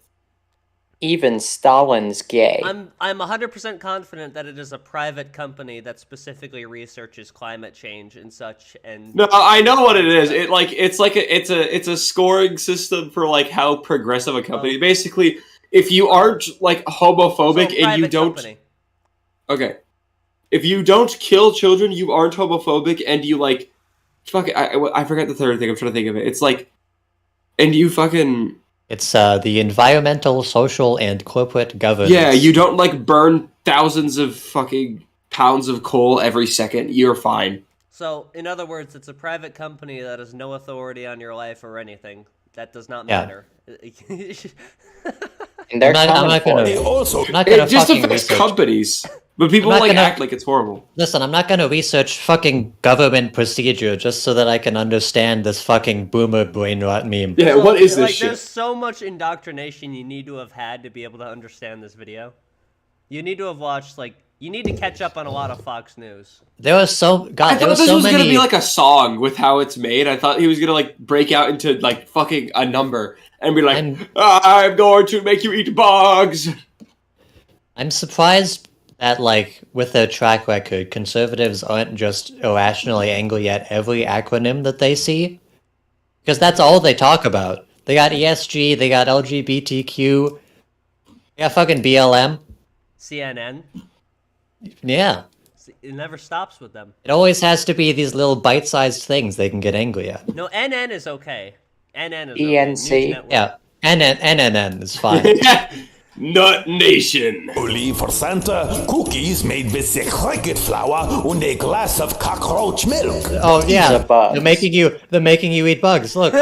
Even Stalin's gay. I'm 100% confident that it is a private company that specifically researches climate change and such. And no, I know what it is. It's a scoring system for like how progressive a company. Basically, if you aren't like homophobic and you don't, okay, if you don't kill children, you aren't homophobic, and you like, fuck it, I forgot the third thing. I'm trying to think of it. It's like, and you fucking. It's the environmental, social, and corporate governance. Yeah, you don't like burn thousands of fucking pounds of coal every second. You're fine. So, in other words, it's a private company that has no authority on your life or anything. That does not matter. And they're I'm not gonna it just affects companies. But people act like it's horrible. Listen, I'm not gonna research fucking government procedure just so that I can understand this fucking boomer brain rot meme. Yeah, what is this shit? There's so much indoctrination you need to have had to be able to understand this video. You need to have watched, you need to catch up on a lot of Fox News. There was so... God, there was so many... I thought this was gonna be like a song with how it's made. I thought he was gonna, break out into, fucking a number and be like, I'm going to make you eat bugs! I'm surprised that, with their track record, conservatives aren't just irrationally angry at every acronym that they see. Because that's all they talk about. They got ESG, they got LGBTQ, they got fucking BLM. CNN. Yeah. It never stops with them. It always has to be these little bite-sized things they can get angry at. No, NN is okay. NN is ENC. okay. Yeah, NNN is fine. Nut Nation. Only for Santa, cookies made with the cricket flour and a glass of cockroach milk. Oh yeah, they're making you eat bugs. Look.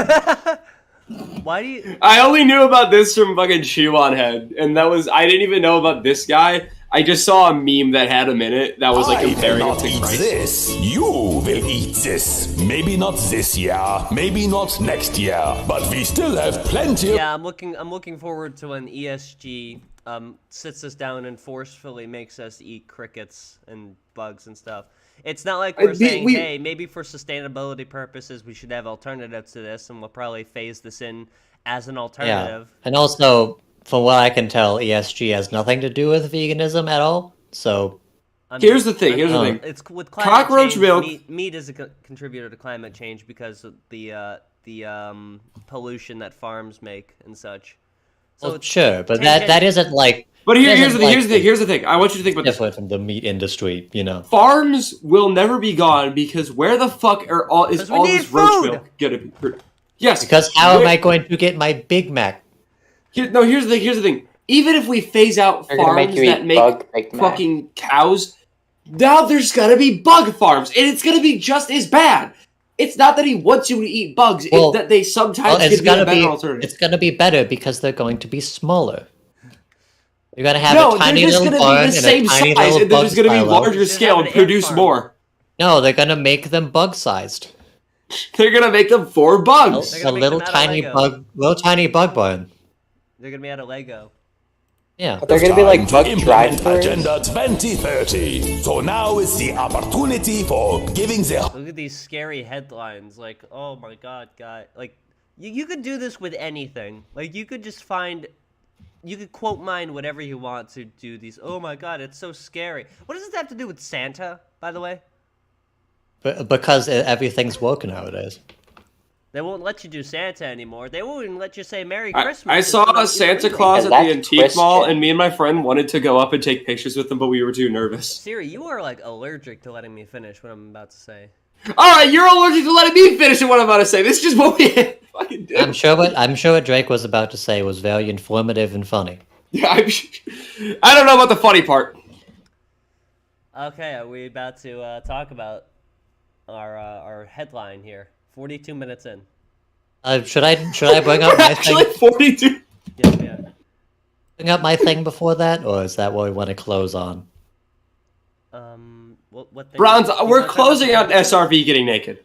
Why do you? I only knew about this from fucking Chew on Head, and I didn't even know about this guy. I just saw a meme that had him in it that was comparing him to Christ. This. You will eat this. Maybe not this year, maybe not next year, but we still have plenty. Yeah, I'm looking forward to when ESG sits us down and forcefully makes us eat crickets and bugs and stuff. It's not like we're saying, hey, maybe for sustainability purposes we should have alternatives to this, and we'll probably phase this in as an alternative. Yeah. And also, from what I can tell, ESG has nothing to do with veganism at all. So here's the thing. It's with climate cockroach change, milk. Meat is a contributor to climate change because of the pollution that farms make and such. So well, sure, but that isn't like. But here's the thing. I want you to think about this. Different from the meat industry, you know. Farms will never be gone because where the fuck is all this roach milk gonna be? Yes. Because how am I going to get my Big Mac? Here's the thing. Even if we phase out farms that make fucking cows, now there's gonna be bug farms, and it's gonna be just as bad. It's not that he wants you to eat bugs; it's that they sometimes can be a better alternative. It's gonna be better because they're going to be smaller. You're gonna have a tiny little barn and a tiny little bug they're just gonna be larger scale and produce more. No, they're gonna make them bug-sized. They're gonna make them for bugs. A little tiny bug barn. They're gonna be out of Lego. Yeah. But they're gonna be like bug drive-throughs. Agenda 2030. So now is the opportunity for giving the. Look at these scary headlines. Like, oh my god, guy. Like, you could do this with anything. Like, you could just find. You could quote mine whatever you want to do these. Oh my god, it's so scary. What does this have to do with Santa, by the way? Because everything's woke nowadays. They won't let you do Santa anymore. They won't even let you say Merry Christmas. I saw a Santa Claus at the antique mall, and me and my friend wanted to go up and take pictures with him, but we were too nervous. Siri, you are like allergic to letting me finish what I'm about to say. Alright, you're allergic to letting me finish what I'm about to say. This is just what we fucking do. I'm sure what Drake was about to say was very informative and funny. Yeah, I don't know about the funny part. Okay, are we about to talk about our headline here? 42 minutes in. Should I bring up my thing? Actually, 42. Yeah. Bring up my thing before that, or is that what we want to close on? What thing? Bronze, we're closing out SRV getting naked.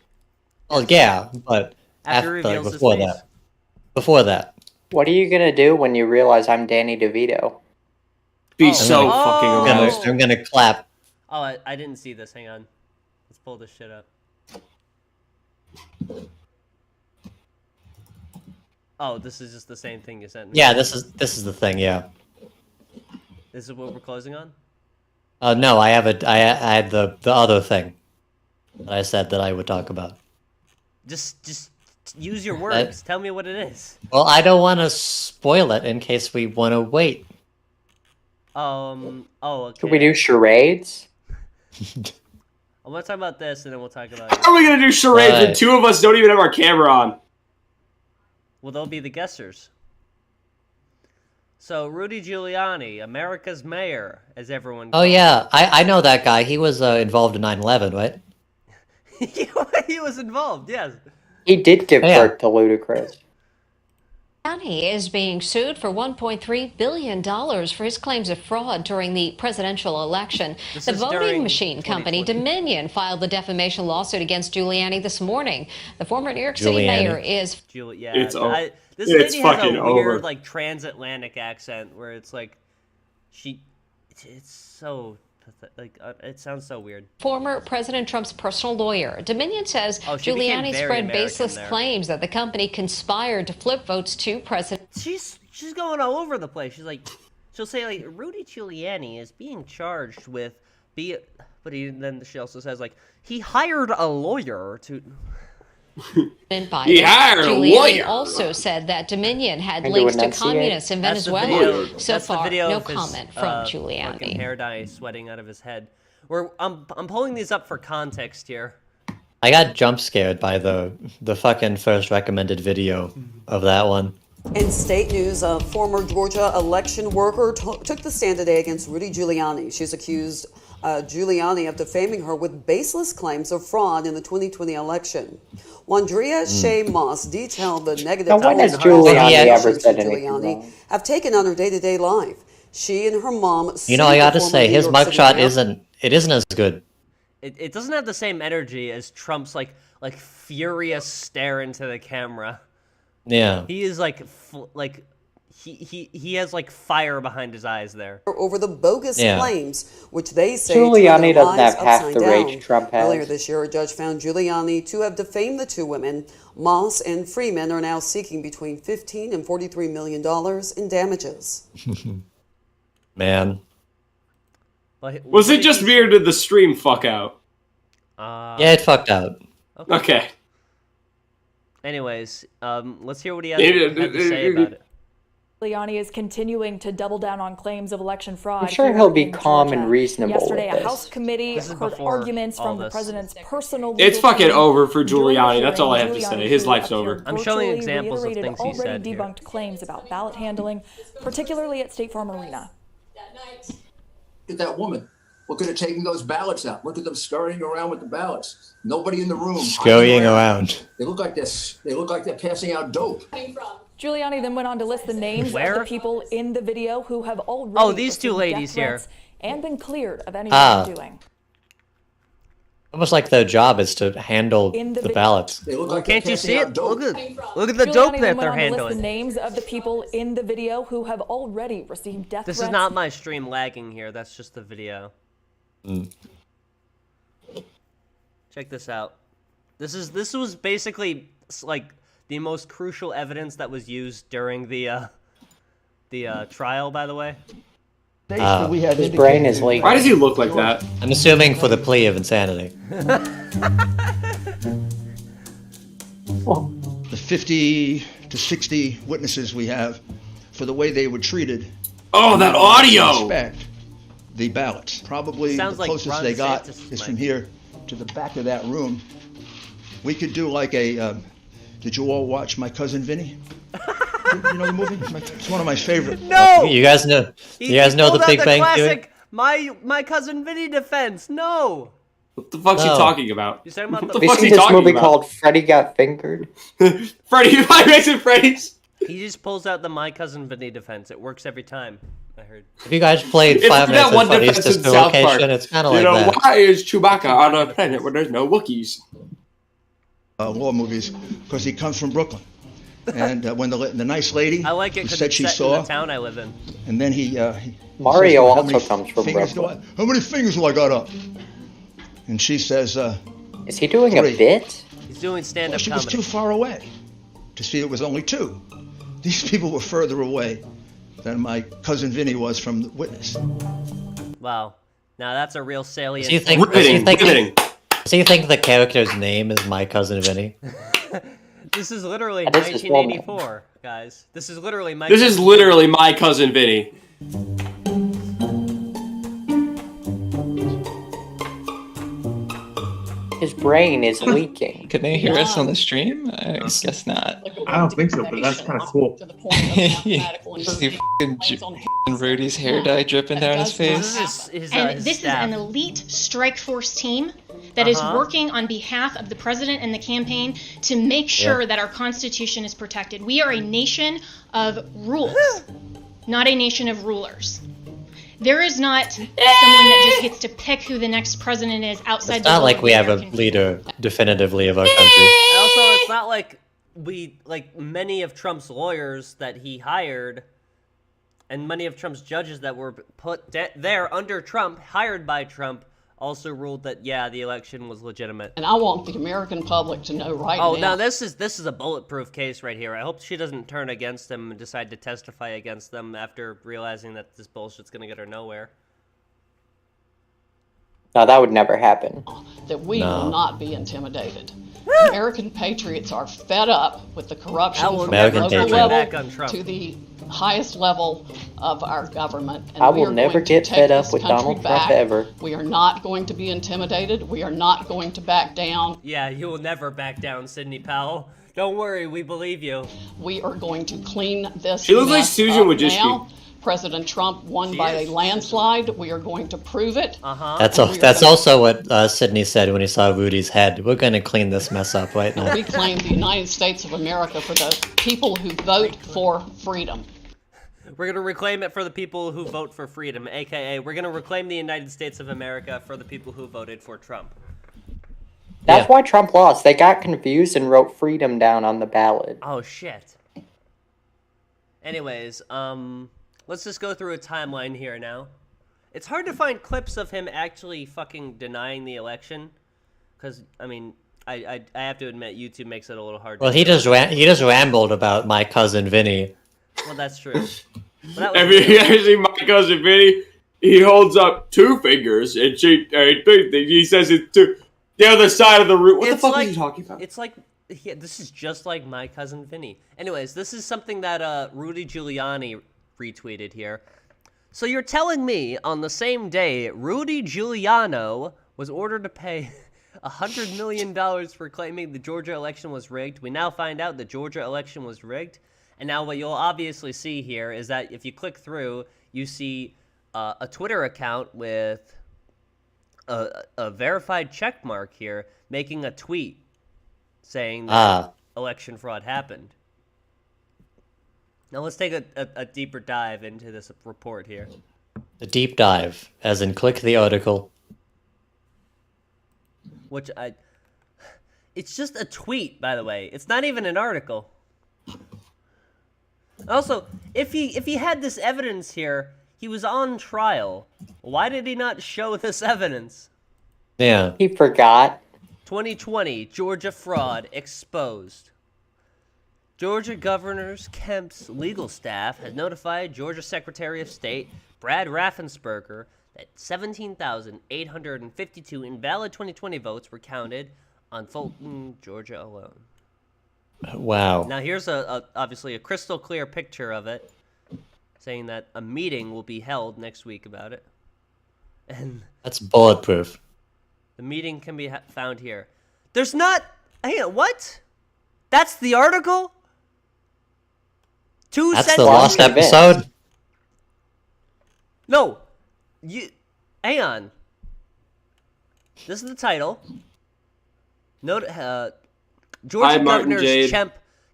Oh yeah, but before that. Before that. What are you gonna do when you realize I'm Danny DeVito? Be so fucking aroused. I'm gonna clap. Oh, I didn't see this. Hang on. Let's pull this shit up. Oh, this is just the same thing you sent me. Yeah, this is the thing. Yeah. This is what we're closing on. No, I had the other thing that I said that I would talk about. Just use your words. Tell me what it is. Well, I don't want to spoil it in case we want to wait. Oh, okay. Could we do charades? I want to talk about this, and then we'll talk about. How are we gonna do charades when two of us don't even have our camera on? Well, they'll be the guessers. So, Rudy Giuliani, America's mayor, as everyone calls him. Yeah, I know that guy. He was involved in 9/11, right? He was involved, yes. He did give birth to Ludacris. Giuliani is being sued for $1.3 billion for his claims of fraud during the presidential election. The voting machine company Dominion filed the defamation lawsuit against Giuliani this morning. The former New York City mayor is... This lady has a weird, like, transatlantic accent where it's like, it's so... Like, it sounds so weird. Former President Trump's personal lawyer. Dominion says Giuliani spread baseless claims that the company conspired to flip votes to President. She's going all over the place. She'll say like Rudy Giuliani is being charged with then she also says like he hired a lawyer to. He hired a lawyer. Also said that Dominion had links to communists in Venezuela. So far, no comment from Giuliani. Hair dye sweating out of his head. I'm pulling these up for context here. I got jump scared by the fucking first recommended video of that one. In state news, a former Georgia election worker took the stand today against Rudy Giuliani. She's accused Giuliani of defaming her with baseless claims of fraud in the 2020 election. Wandrea Shea Moss detailed the negative comments Giuliani have taken on her day-to-day life. She and her mom. You know, I gotta say, his mugshot isn't as good. It doesn't have the same energy as Trump's like furious stare into the camera. Yeah. He is like he has like fire behind his eyes there. Over the bogus claims, which they say Giuliani doesn't have half the rage Trump has. Earlier this year, a judge found Giuliani to have defamed the two women. Moss and Freeman are now seeking between $15 and $43 million in damages. Man. Was it just me or did the stream fuck out? Yeah, it fucked out. Okay. Anyways, let's hear what he has to say about it. Giuliani is continuing to double down on claims of election fraud. I'm sure he'll be calm and reasonable Yesterday, with a House committee heard arguments from the president's personal legal It's fucking team. over for Giuliani. That's all I have to say. His life's over. I'm showing examples of things he said already debunked claims about ballot handling, particularly at State Farm Arena. Look at that woman. Look at her taking those ballots out. Look at them scurrying around with the ballots. Nobody in the room. Scurrying around. They look like this. They look like they're passing out dope. Giuliani then went on to list the names of the people in the video who have already these two ladies here and been cleared of any wrongdoing. Almost like their job is to handle the ballots. They look like Can't you see it? Look at the dope that they're handling. List the names of the people in the video who have already received death threats. This is not my stream lagging here. That's just the video. Check this out. This was basically like the most crucial evidence that was used during the trial, by the way. His brain is leaking. Why does he look like that? I'm assuming for the plea of insanity. The 50 to 60 witnesses we have for the way they were treated. Oh, that audio! Respect the ballots. Probably the closest they got is from here to the back of that room. We could do like a. Did you all watch My Cousin Vinny? You know the movie? It's one of my favorite. No. You guys know. You guys know the Big Bang Theory? My Cousin Vinny defense. No. What the fuck's he talking about? He's talking about the Have you seen this movie called Freddy Got Fingered? Freddy, Five Nights at Freddy's. He just pulls out the My Cousin Vinny defense. It works every time. I heard. If you guys played Five Nights at Freddy's Disco Location, it's kind of like that. You know, why is Chewbacca on a planet where there's no Wookiees? War movies, because he comes from Brooklyn. And when the nice lady I like it who because said it's she set saw, in the town I live in. and then he Mario says, also comes from Brooklyn. How many fingers do I got up? And she says, is he doing 3. a bit? He's doing stand-up She comedy. was too far away to see it was only 2. These people were further away than my cousin Vinny was from the witness. Wow. Now that's a real salient. Do you think the character's name is My Cousin Vinny? This is literally This is 1984, guys. This is literally my. This is literally My Cousin Vinny. His brain is leaking. Can they hear us on the stream? I guess not. I don't think so, but that's kind of cool. You see f***ing Rudy's hair dye dripping down his face? And this is an elite strike force team that is working on behalf of the president and the campaign to make sure that our Constitution is protected. We are a nation of rules, not a nation of rulers. There is not someone that just gets to pick who the next president is outside It's not like we have a leader definitively of our country. And also, it's not like many of Trump's lawyers that he hired, and many of Trump's judges that were put there under Trump, hired by Trump, also ruled that the election was legitimate. And I want the American public to know now. Oh, now this is a bulletproof case right here. I hope she doesn't turn against him and decide to testify against them after realizing that this bullshit's gonna get her nowhere. No, that would never happen. That we will not be intimidated. American patriots are fed up with the corruption from the local level to the highest level of our government. And I will never get fed up with Donald Trump ever. We are not going to be intimidated. We are not going to back down. Yeah, you will never back down, Sidney Powell. Don't worry, we believe you. We are going to clean this. She looks like Susan Wojcicki. President Trump won by a landslide. We are going to prove it. That's also what Sidney said when he saw Rudy's head. We're going to clean this mess up right now. Reclaim the United States of America for the people who vote for freedom. We're going to reclaim it for the people who vote for freedom, a.k.a. we're going to reclaim the United States of America for the people who voted for Trump. That's why Trump lost. They got confused and wrote freedom down on the ballot. Oh, shit. Anyways, let's just go through a timeline here now. It's hard to find clips of him actually fucking denying the election, because I mean, I have to admit YouTube makes it a little hard. Well, he just rambled about my cousin Vinny. Well, that's true. Have you seen my cousin Vinny? He holds up 2 fingers and he says it's to the other side of the room. What the fuck is he talking about? It's like, this is just like my cousin Vinny. Anyways, this is something that Rudy Giuliani retweeted here. So you're telling me on the same day Rudy Giuliani was ordered to pay $100 million for claiming the Georgia election was rigged. We now find out the Georgia election was rigged. And now what you'll obviously see here is that if you click through, you see a Twitter account with a verified check mark here making a tweet saying that election fraud happened. Now let's take a deeper dive into this report here. A deep dive, as in click the article. Which it's just a tweet, by the way. It's not even an article. Also, if he had this evidence here, he was on trial. Why did he not show this evidence? Yeah. He forgot. 2020, Georgia fraud exposed. Georgia Governor Kemp's legal staff has notified Georgia Secretary of State Brad Raffensperger that 17,852 invalid 2020 votes were counted on Fulton, Georgia alone. Wow. Now here's obviously a crystal clear picture of it, saying that a meeting will be held next week about it. And that's bulletproof. The meeting can be found here. There's not... Hang on, what? That's the article? That's the lost episode? No. Hang on. This is the title. Georgia Governor's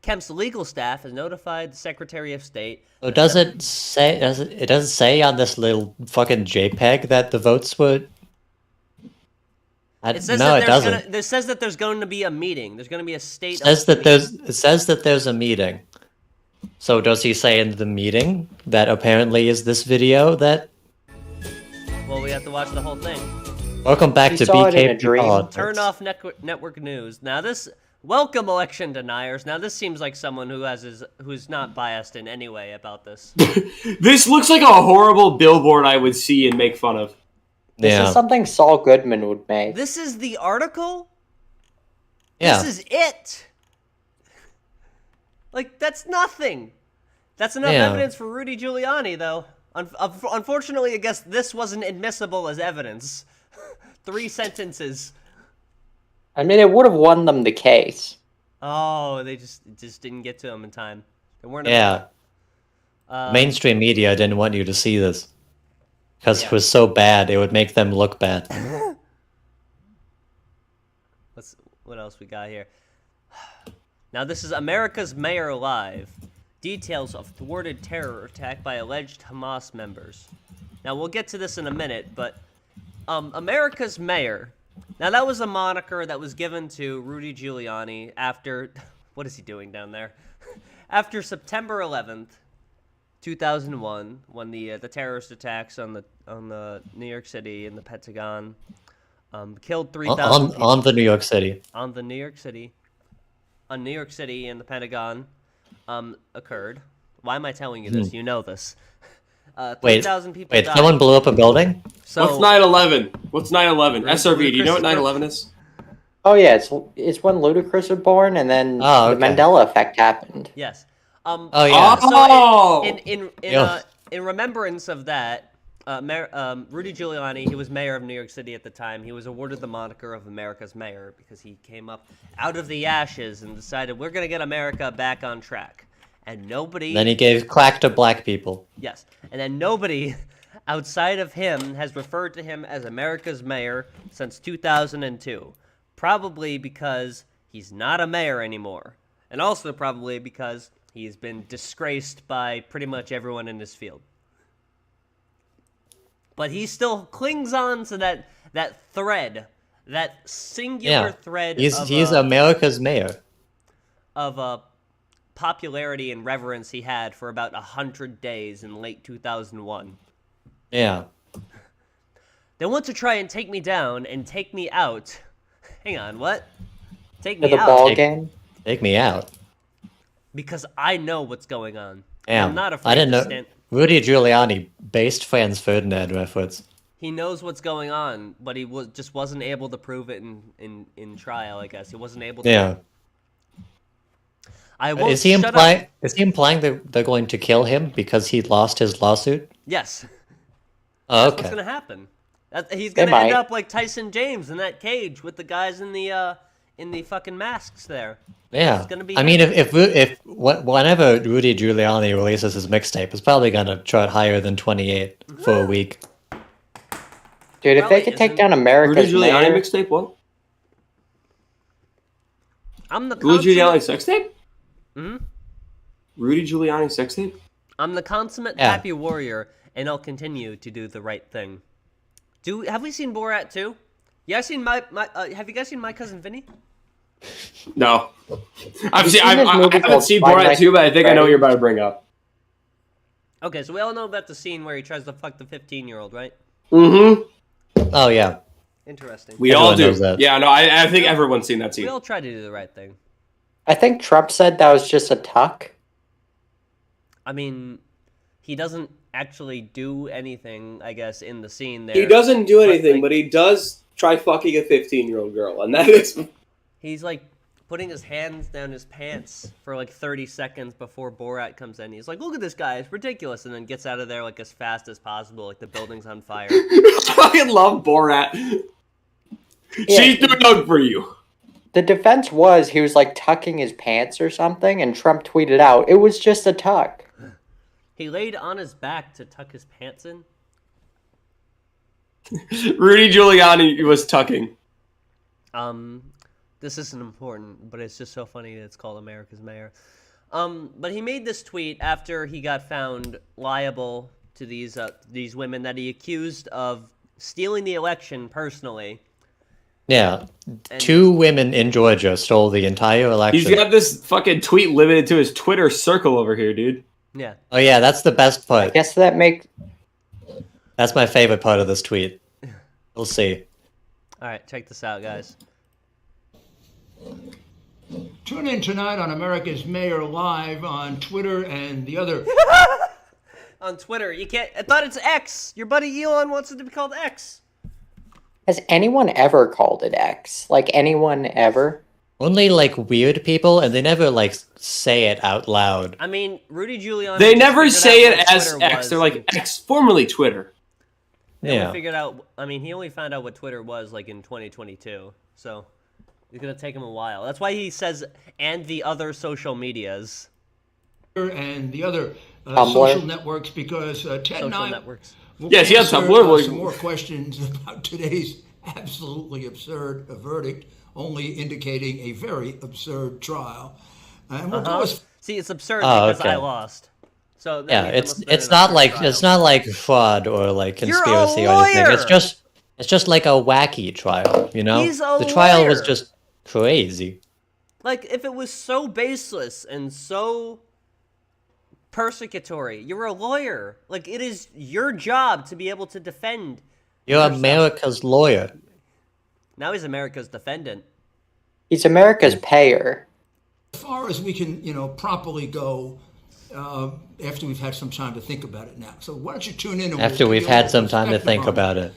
Kemp's legal staff has notified the Secretary of State. Oh, does it say? It doesn't say on this little fucking JPEG that the votes were. It says that there's going to be a meeting. There's going to be a state. It says that there's a meeting. So does he say in the meeting that apparently is this video that? Well, we have to watch the whole thing. Welcome back to BKP Politics. Turn off network news. Now this. Welcome, election deniers. Now this seems like someone who's not biased in any way about this. This looks like a horrible billboard I would see and make fun of. This is something Saul Goodman would make. This is the article? Yeah. This is it. Like, that's nothing. That's enough evidence for Rudy Giuliani, though. Unfortunately, I guess this wasn't admissible as evidence. 3 sentences. I mean, it would have won them the case. Oh, they just didn't get to him in time. They weren't. Mainstream media didn't want you to see this because it was so bad. It would make them look bad. What else we got here? Now this is America's Mayor Live. Details of thwarted terror attack by alleged Hamas members. Now we'll get to this in a minute, but America's Mayor. Now, that was a moniker that was given to Rudy Giuliani after... What is he doing down there? After September 11th, 2001, when the terrorist attacks on the New York City and the Pentagon killed 3,000 people. On the New York City. On New York City and the Pentagon occurred. Why am I telling you this? You know this. 3,000 people died. Someone blew up a building? So, what's 9/11? What's 9/11? SRV, do you know what 9/11 is? Oh yeah, it's when Ludacris was born, and then the Mandela effect happened. Yes. So in remembrance of that, Rudy Giuliani, he was mayor of New York City at the time. He was awarded the moniker of America's Mayor because he came up out of the ashes and decided we're going to get America back on track. And nobody... Then he gave clack to black people. Yes. And then nobody outside of him has referred to him as America's mayor since 2002. Probably because he's not a mayor anymore. And also probably because he's been disgraced by pretty much everyone in his field. But he still clings on to that thread, that singular thread he's America's mayor. Of popularity and reverence he had for about 100 days in late 2001. Yeah. They want to try and take me down and take me out. Hang on, what? Take For me the out. ball game? Take me out. Because I know what's going on. Yeah. I'm not afraid I didn't to know. stand... Rudy Giuliani based Franz Ferdinand reference. He knows what's going on, but he just wasn't able to prove it in trial, I guess. He wasn't able to. Yeah. I won't Is he implying they're going to kill him because he lost his lawsuit? Yes. Oh, That's okay. what's going to happen. He's going to end up like Tyson James in that cage with the guys in the fucking masks there. Yeah. It's gonna be I mean, whenever Rudy Giuliani releases his mixtape, it's probably going to chart higher than 28 for a week. Dude, if they could take down America's Rudy Giuliani mayor... mixtape, what? I'm the Rudy Giuliani sex tape? Hmm? Rudy Giuliani sex tape? I'm the consummate happy warrior, and I'll continue to do the right thing. Have we seen Borat 2? You guys seen have you guys seen My Cousin Vinny? No. I haven't seen Borat 2, but I think I know what you're about to bring up. Okay, so we all know about the scene where he tries to fuck the 15-year-old, right? Mm-hmm. Oh, yeah. Interesting. We all do. Yeah, no, I think everyone's seen that scene. We all try to do the right thing. I think Trump said that was just a tuck. I mean, he doesn't actually do anything, I guess, in the scene there. He doesn't do anything, but he does try fucking a 15-year-old girl, and that is... He's, like, putting his hands down his pants for, like, 30 seconds before Borat comes in. He's like, look at this guy, it's ridiculous, and then gets out of there, like, as fast as possible, like the building's on fire. I fucking love Borat. Yeah. She's too young for you. The defense was he was, like, tucking his pants or something, and Trump tweeted out, it was just a tuck. He laid on his back to tuck his pants in? Rudy Giuliani was tucking. This isn't important, but it's just so funny that it's called America's Mayor. But he made this tweet after he got found liable to these women that he accused of stealing the election personally. Yeah. 2 women in Georgia stole the entire election. He's got this fucking tweet limited to his Twitter circle over here, dude. Yeah. Oh, yeah, that's the best part. I guess that makes... That's my favorite part of this tweet. We'll see. All right, check this out, guys. Tune in tonight on America's Mayor Live on Twitter and the other... On Twitter. You can't... I thought it's X. Your buddy Elon wants it to be called X. Has anyone ever called it X? Like, anyone ever? Only, like, weird people, and they never, like, say it out loud. I mean, Rudy Giuliani... They never say it as X. They're like, X, formerly Twitter. Yeah. Figured out... I mean, he only found out what Twitter was, like, in 2022. So, it's going to take him a while. That's why he says, and the other social medias. And the other Tumblr. social networks, because Ted and I... networks. Yes, he has Tumblr. Some more questions about today's absolutely absurd verdict, only indicating a very absurd trial. And we'll go as... See, it's absurd because okay. I lost. So Yeah, it's not like fraud or like conspiracy or anything. It's just like a wacky trial, you know? He's a the trial lawyer. was just crazy. Like, if it was so baseless and so persecutory, you're a lawyer. Like, it is your job to be able to defend. You're America's lawyer. Now he's America's defendant. He's America's payer. As far as we can, properly go after we've had some time to think about it now. So why don't you tune in? After we've had some time to think about it.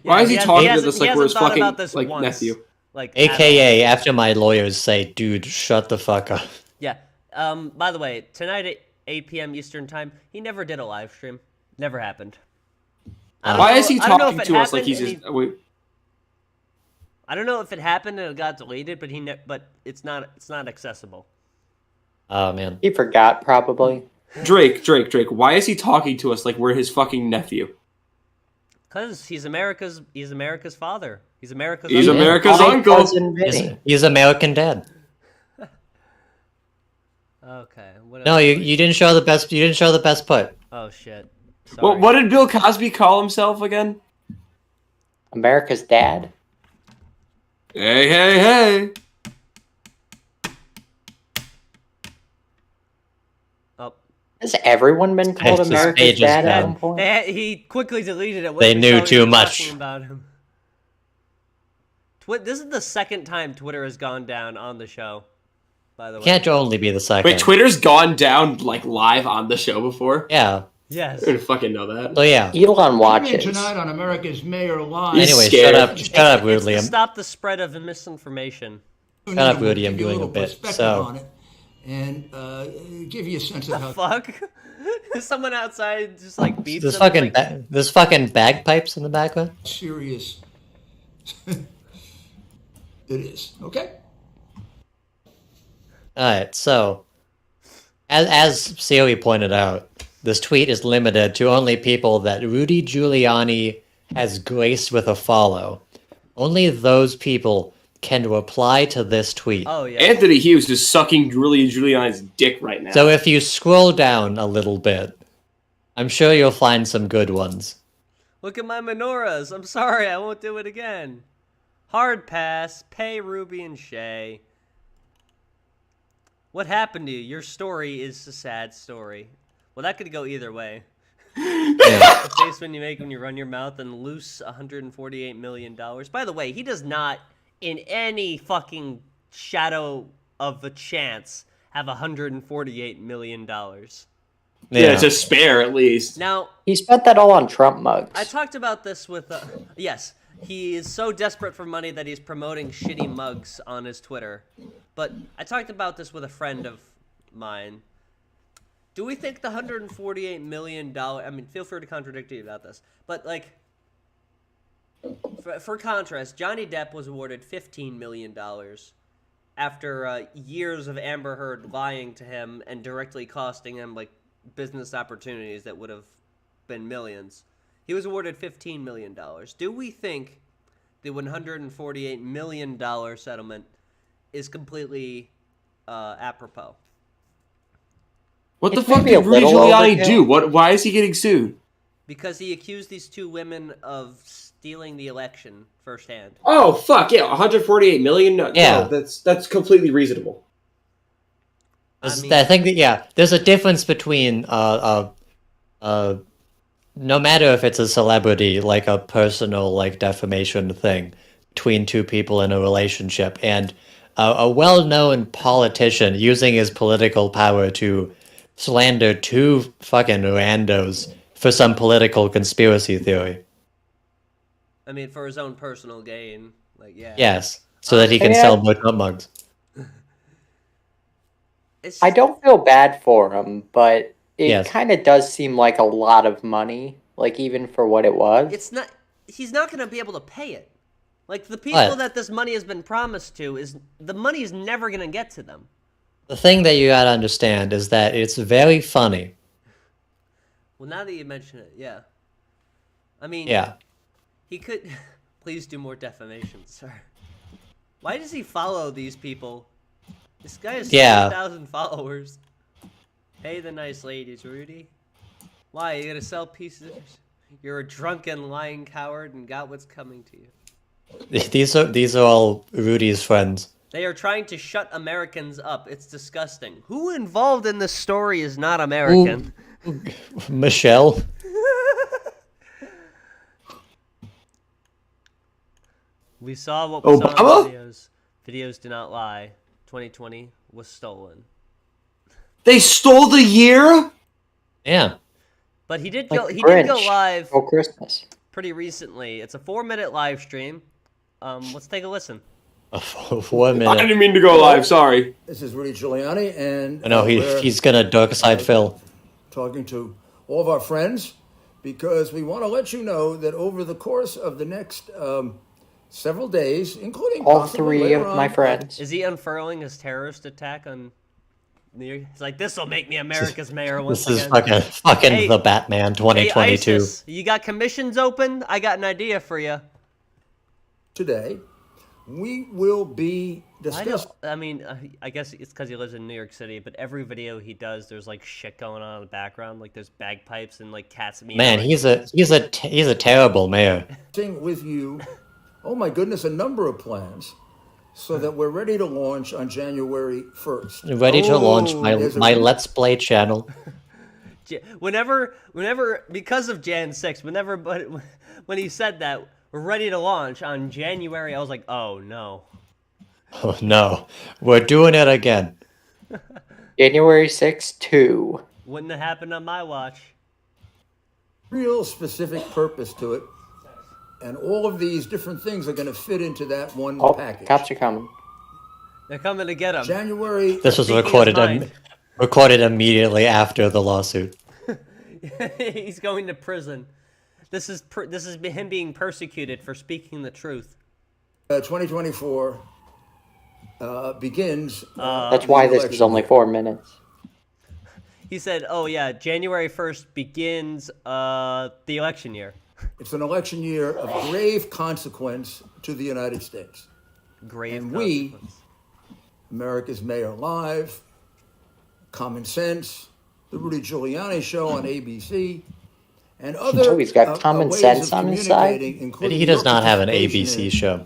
Why is he talking to this like we're his fucking like once. nephew? Like, AKA after my lawyers say, dude, shut the fuck up. Yeah. By the way, tonight at 8 p.m. Eastern time, he never did a live stream. Never happened. Why is he talking to us like he's his... I don't know if it happened and it got deleted, but it's not accessible. Oh man, he forgot probably. Drake. Why is he talking to us like we're his fucking nephew? Because he's America's father. He's America's uncle. He's American dad. Okay. No, you didn't show the best. You didn't show the best part. Oh shit. Sorry. Well, what did Bill Cosby call himself again? America's dad. Hey. Has everyone been called America's dad at one point? He quickly deleted it. They knew too much about him. This is the second time Twitter has gone down on the show. By the way, can't only be the second. Wait, Twitter's gone down like live on the show before? Yeah. Yes. I didn't fucking know that. So yeah, Elon watches. Tonight on America's Mayor Live. Anyway, shut up, Woody. To stop the spread of misinformation. Shut up, Woody. I'm doing a bit. So. And give you a sense of how. Fuck. Is someone outside just like beats There's him? fucking there's fucking bagpipes in the background. Serious. It is okay. All right, so as Siri pointed out, this tweet is limited to only people that Rudy Giuliani has graced with a follow. Only those people can reply to this tweet. Oh yeah. Anthony Hughes is sucking Rudy Giuliani's dick right now. So if you scroll down a little bit, I'm sure you'll find some good ones. Look at my menorahs. I'm sorry, I won't do it again. Hard pass. Pay Ruby and Shay. What happened to you? Your story is a sad story. Well, that could go either way. Yeah. The face when you run your mouth and loose $148 million. By the way, he does not, in any fucking shadow of a chance, have $148 million. Yeah, to spare at least. Now he spent that all on Trump mugs. I talked about this with yes, he is so desperate for money that he's promoting shitty mugs on his Twitter. But I talked about this with a friend of mine. Do we think the $148 million? I mean, feel free to contradict me about this, but like, for contrast, Johnny Depp was awarded $15 million after years of Amber Heard lying to him and directly costing him like business opportunities that would have been millions. He was awarded $15 million. Do we think the $148 million settlement is completely apropos? What the fuck did Rudy Giuliani do? Why is he getting sued? Because he accused these two women of stealing the election firsthand. Oh fuck yeah, 148 million. No, that's completely reasonable. I think that there's a difference between no matter if it's a celebrity, like a personal like defamation thing between two people in a relationship, and a well-known politician using his political power to slander two fucking randos for some political conspiracy theory. I mean, for his own personal gain, like Yes, so that he can sell more Trump mugs. I don't feel bad for him, but it kind of does seem like a lot of money, like even for what it was. It's not. He's not going to be able to pay it. Like the people that this money has been promised to, the money is never going to get to them. The thing that you gotta understand is that it's very funny. Well, now that you mention it, yeah. I mean, he could. Please do more defamation, sir. Why does he follow these people? This guy has 7,000 followers. Hey, the nice ladies, Rudy. Why, you gonna sell pieces? You're a drunken, lying coward and got what's coming to you. These are all Rudy's friends. They are trying to shut Americans up. It's disgusting. Who involved in this story is not American? Michelle. We saw what we saw in the videos. Videos do not lie. 2020 was stolen. They stole the year? Yeah. But he did like go. He did go live. Oh, Christmas. Pretty recently. It's a 4-minute live stream. Let's take a listen. 1 minute. I didn't mean to go live. Sorry. This is Rudy Giuliani, and no, he's gonna dark side Phil. Talking to all of our friends because we want to let you know that over the course of the next several days, including all three of my friends, is he unfurling his terrorist attack on New York? He's like, "This will make me America's mayor once again." This is fucking the Batman 2022. Hey, ISIS, you got commissions open? I got an idea for you. Today, we will be discussing. I guess it's because he lives in New York City, but every video he does, there's like shit going on in the background, like there's bagpipes and like cats meowing. Man, he's a terrible mayor. With you, oh my goodness, a number of plans, so that we're ready to launch on January 1st. Ready to launch my Let's Play channel. Whenever, because of Jan 6th, when he said that, we're ready to launch on January, I was like, oh no. Oh no, we're doing it again. January 6th, 2. Wouldn't have happened on my watch. Real specific purpose to it. And all of these different things are going to fit into that one package. Cops are coming. They're coming to get him. January. This was recorded immediately after the lawsuit. He's going to prison. This is him being persecuted for speaking the truth. 2024 begins. That's why this is only 4 minutes. He said, "Oh yeah, January 1st begins the election year." It's an election year of grave consequence to the United States. Grave and consequence. We, America's Mayor Live, Common Sense, the Rudy Giuliani Show on ABC, and other. Oh, he's got Common Sense on his side. And he does not have an ABC show.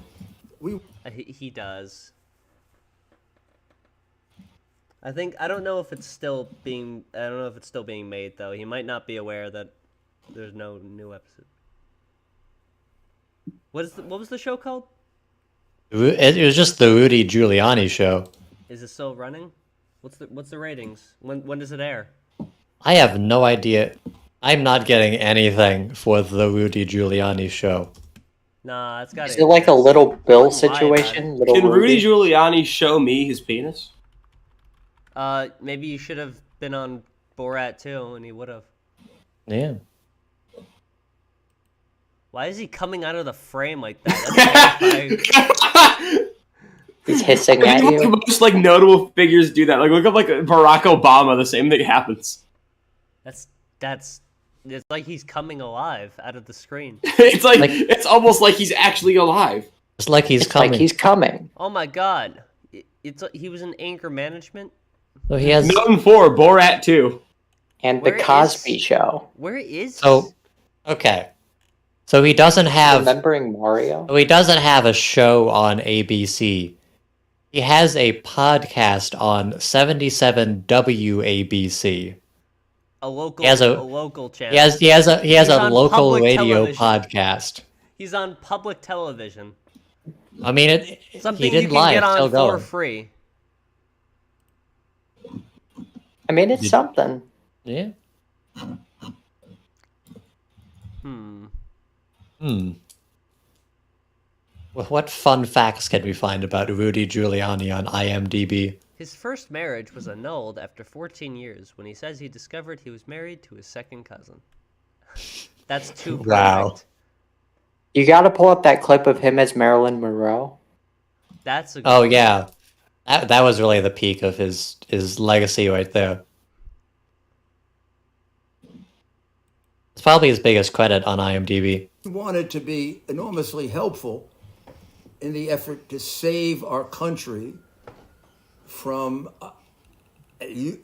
He does. I don't know if it's still being made though. He might not be aware that there's no new episode. What was the show called? It was just the Rudy Giuliani Show. Is it still running? What's the ratings? When does it air? I have no idea. I'm not getting anything for the Rudy Giuliani Show. Nah, it's got. Is it like a Little Bill situation? Can Rudy Giuliani show me his penis? Maybe you should have been on Borat too, and he would have. Yeah. Why is he coming out of the frame like that? He's hissing at you. Most notable figures do that. Look up Barack Obama. The same thing happens. It's like he's coming alive out of the screen. It's almost like he's actually alive. It's like he's coming. Like he's coming. Oh my god! He was in anger management. So he has known for Borat 2 and the Cosby Show. Where is? Okay. So he doesn't have... Remembering Mario? So he doesn't have a show on ABC. He has a podcast on 77 WABC. A local channel. He has a local radio television. podcast. He's on public television. I mean, something he didn't you can lie. get on still for going. free. I mean, it's something. Yeah. Well, what fun facts can we find about Rudy Giuliani on IMDb? His first marriage was annulled after 14 years when he says he discovered he was married to his second cousin. That's too perfect. Wow. You gotta pull up that clip of him as Marilyn Monroe. That's a Oh, yeah. That was really the peak of his legacy right there. It's probably his biggest credit on IMDb. He wanted to be enormously helpful in the effort to save our country from, you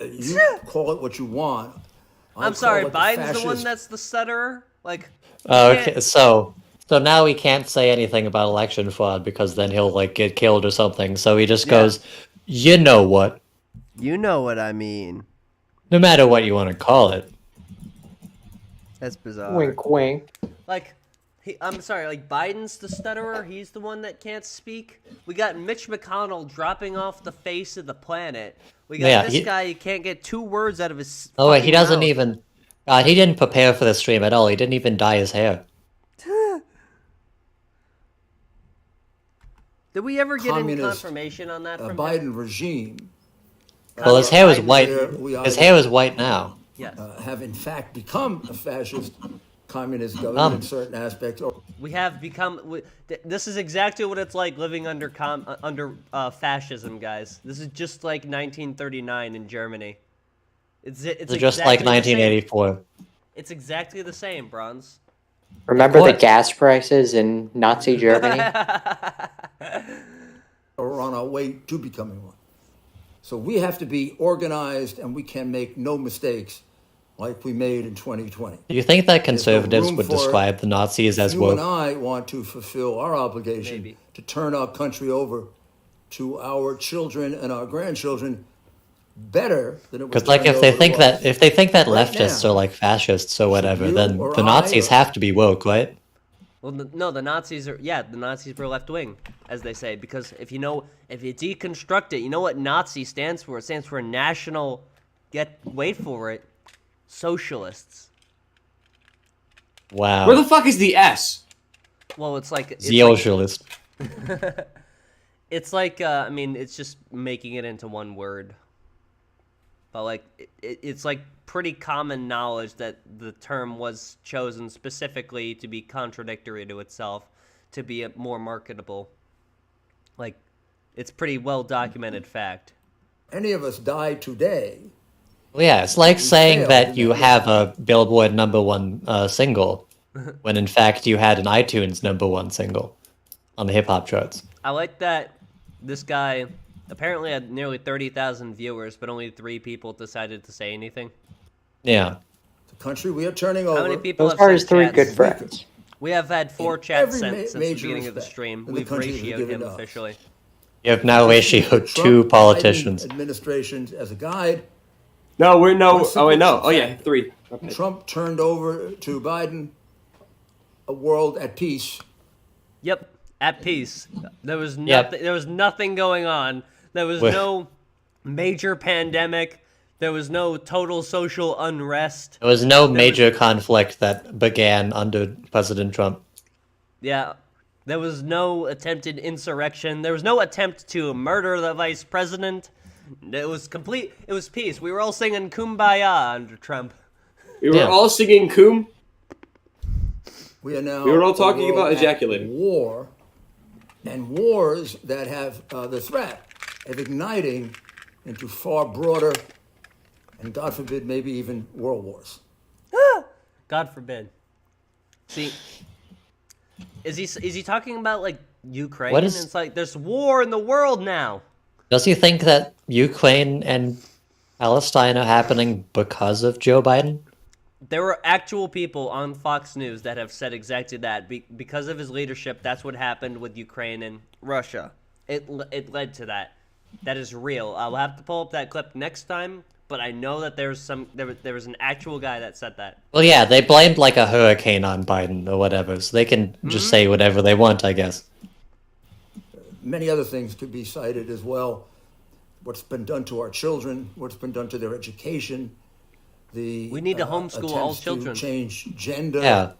call it what you want. I'm sorry, Biden's the one that's the stutterer? Okay, so now he can't say anything about election fraud because then he'll get killed or something. So he just goes, you know what? You know what I mean. No matter what you want to call it. That's bizarre. Wink, wink. I'm sorry, Biden's the stutterer. He's the one that can't speak. We got Mitch McConnell dropping off the face of the planet. We got this guy who can't get 2 words out of his. Oh wait, he doesn't mouth. even. He didn't prepare for the stream at all. He didn't even dye his hair. Did we ever get any confirmation on that from Biden him? regime? Well, his hair was white. His hair is white now. Yes. Have in fact become a fascist communist government in certain aspects. We have become. This is exactly what it's like living under fascism, guys. This is just like 1939 in Germany. It's just like 1984. It's exactly the same, Bronze. Remember the gas prices in Nazi Germany? We're on our way to becoming one. So we have to be organized, and we can make no mistakes like we made in 2020. Do you think that conservatives would describe the Nazis as woke? You and I want to fulfill our obligation to turn our country over to our children and our grandchildren. better than it was. Because like if they think that leftists are like fascists or whatever, then the Nazis have to be woke, right? Well, no, the Nazis are, the Nazis were left-wing, as they say, because if you deconstruct it, you know what Nazi stands for? It stands for National, wait for it, Socialists. Wow. Where the fuck is the S? Well, it's like... Socialist. It's like, I mean, it's just making it into one word. But, like, it's like pretty common knowledge that the term was chosen specifically to be contradictory to itself, to be more marketable. Like, it's pretty well-documented fact. Any of us die today. Well, yeah, it's like saying that you have a Billboard #1 single, when in fact you had an iTunes #1 single on the hip-hop charts. I like that this guy apparently had nearly 30,000 viewers, but only 3 people decided to say anything. Yeah. The country we are turning over. How many people Those are his 3 chats? good friends. We have had 4 chats sent since the major beginning of the respect stream. in the We've country has ratioed given him us. officially. You have now ratioed 2 politicians. Administrations as a guide. No, we're no. Oh, wait, no. Oh, yeah, 3. Okay. Trump turned over to Biden a world at peace. Yep, at peace. There was nothing. There was nothing going on. There was no major pandemic. There was no total social unrest. There was no major conflict that began under President Trump. Yeah. There was no attempted insurrection. There was no attempt to murder the vice president. It was complete. It was peace. We were all singing Kumbaya under Trump. We were all singing Kum. We are now. We were all talking about ejaculating. War, and wars that have the threat of igniting into far broader, and God forbid, maybe even world wars. God forbid. See, is he talking about like Ukraine? What is- It's like there's war in the world now. Does he think that Ukraine and Palestine are happening because of Joe Biden? There were actual people on Fox News that have said exactly that. Because of his leadership, that's what happened with Ukraine and Russia. It led to that. That is real. I'll have to pull up that clip next time, but I know that there was an actual guy that said that. Well, yeah, they blamed like a hurricane on Biden or whatever, so they can just say whatever they want, I guess. Many other things could be cited as well. What's been done to our children, what's been done to their education, we need to homeschool all children. To change gender, Yeah.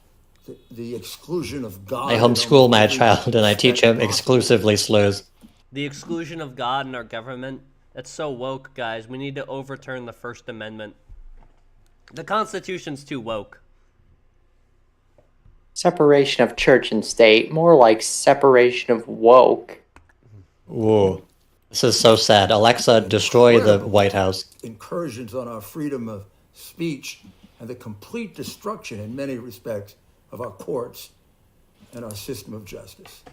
the exclusion of God. I homeschool my child and I teach him exclusively slurs. The exclusion of God in our government. That's so woke, guys. We need to overturn the First Amendment. The Constitution's too woke. Separation of church and state, more like separation of woke. Whoa. This is so sad. Alexa, destroy the White House. Incursions on our freedom of speech and the complete destruction in many respects of our courts and our system of justice.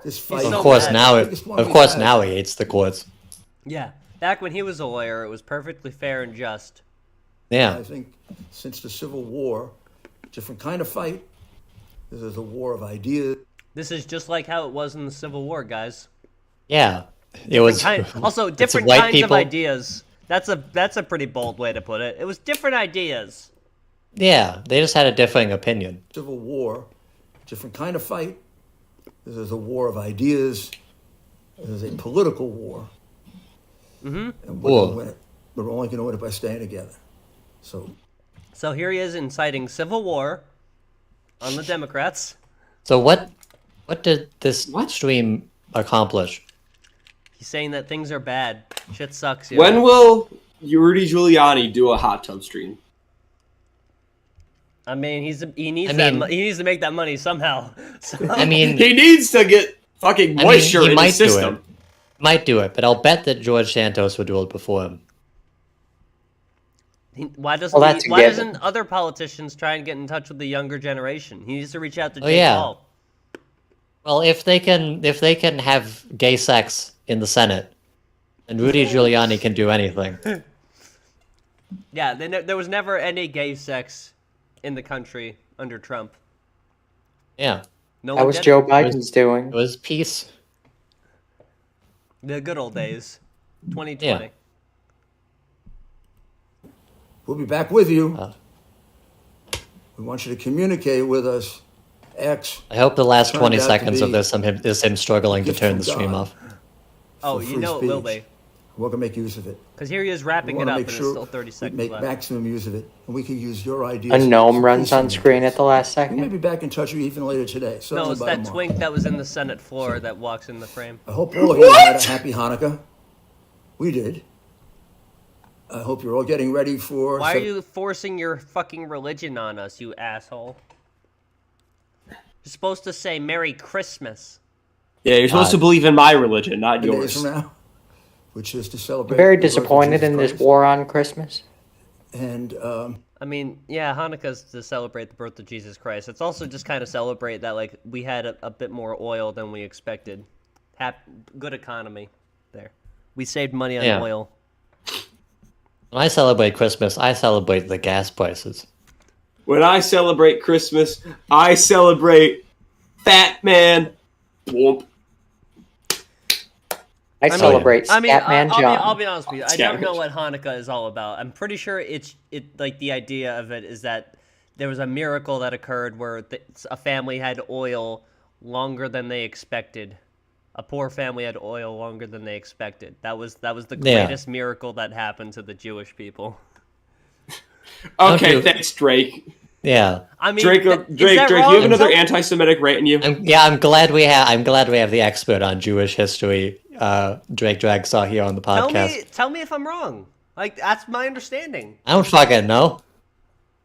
This fight, Of course now he hates the courts. Yeah. Back when he was a lawyer, it was perfectly fair and just. Yeah. I think since the Civil War, different kind of fight. This is a war of ideas. This is just like how it was in the Civil War, guys. Yeah. It was also different white kinds people. of ideas. That's a pretty bold way to put it. It was different ideas. Yeah, they just had a differing opinion. Civil War, different kind of fight. This is a war of ideas. This is a political war. Mm-hmm. And we're gonna win it. We're only going to win it by staying together. So here he is inciting civil war on the Democrats. So what did this stream accomplish? He's saying that things are bad. Shit sucks. Yo. When will Rudy Giuliani do a hot tub stream? I mean, he needs to make that money somehow. So. I mean, he needs to get fucking moisture in his system. Might do it, but I'll bet that George Santos would do it before him. Why doesn't other politicians try and get in touch with the younger generation? He needs to reach out to Jake Paul. Well, if they can have gay sex in the Senate, then Rudy Giuliani can do anything. Yeah, there was never any gay sex in the country under Trump. Yeah. That was Joe Biden's doing. It was peace. The good old days. 2020. We'll be back with you. We want you to communicate with us. X. I hope the last 20 seconds of this is him struggling to turn the stream off. Oh, you know it will be. We're going to make use of it. Because here he is wrapping it up, and it's still 30 seconds make left. maximum use of it, and we can use your ideas. A gnome runs on screen at the last second. We may be back in touch with you even later today. No, it's that twink that was in the Senate floor that walks in the frame. I hope all of you had a happy Hanukkah. We did. I hope you're all getting ready for... Why are you forcing your fucking religion on us, you asshole? You're supposed to say Merry Christmas. Yeah, you're supposed to believe in my religion, not yours. Days from now, which is to celebrate... I'm very disappointed in this war on Christmas. And, I mean, yeah, Hanukkah's to celebrate the birth of Jesus Christ. It's also just kind of celebrate that, like, we had a bit more oil than we expected. Good economy there. We saved money on oil. When I celebrate Christmas, I celebrate the gas prices. When I celebrate Christmas, I celebrate Fat Man. Whoop. I celebrate Scatman John. I'll be honest with you. I don't know what Hanukkah is all about. I'm pretty sure it like the idea of it is that there was a miracle that occurred where a family had oil longer than they expected. A poor family had oil longer than they expected. That was the greatest miracle that happened to the Jewish people. Okay, thanks, Drake. Yeah, I mean, Drake, you have another anti-Semitic rant in you. I'm glad we have the expert on Jewish history, Drake Dragsaw, here on the podcast. Tell me if I'm wrong. Like, that's my understanding. I don't fucking know.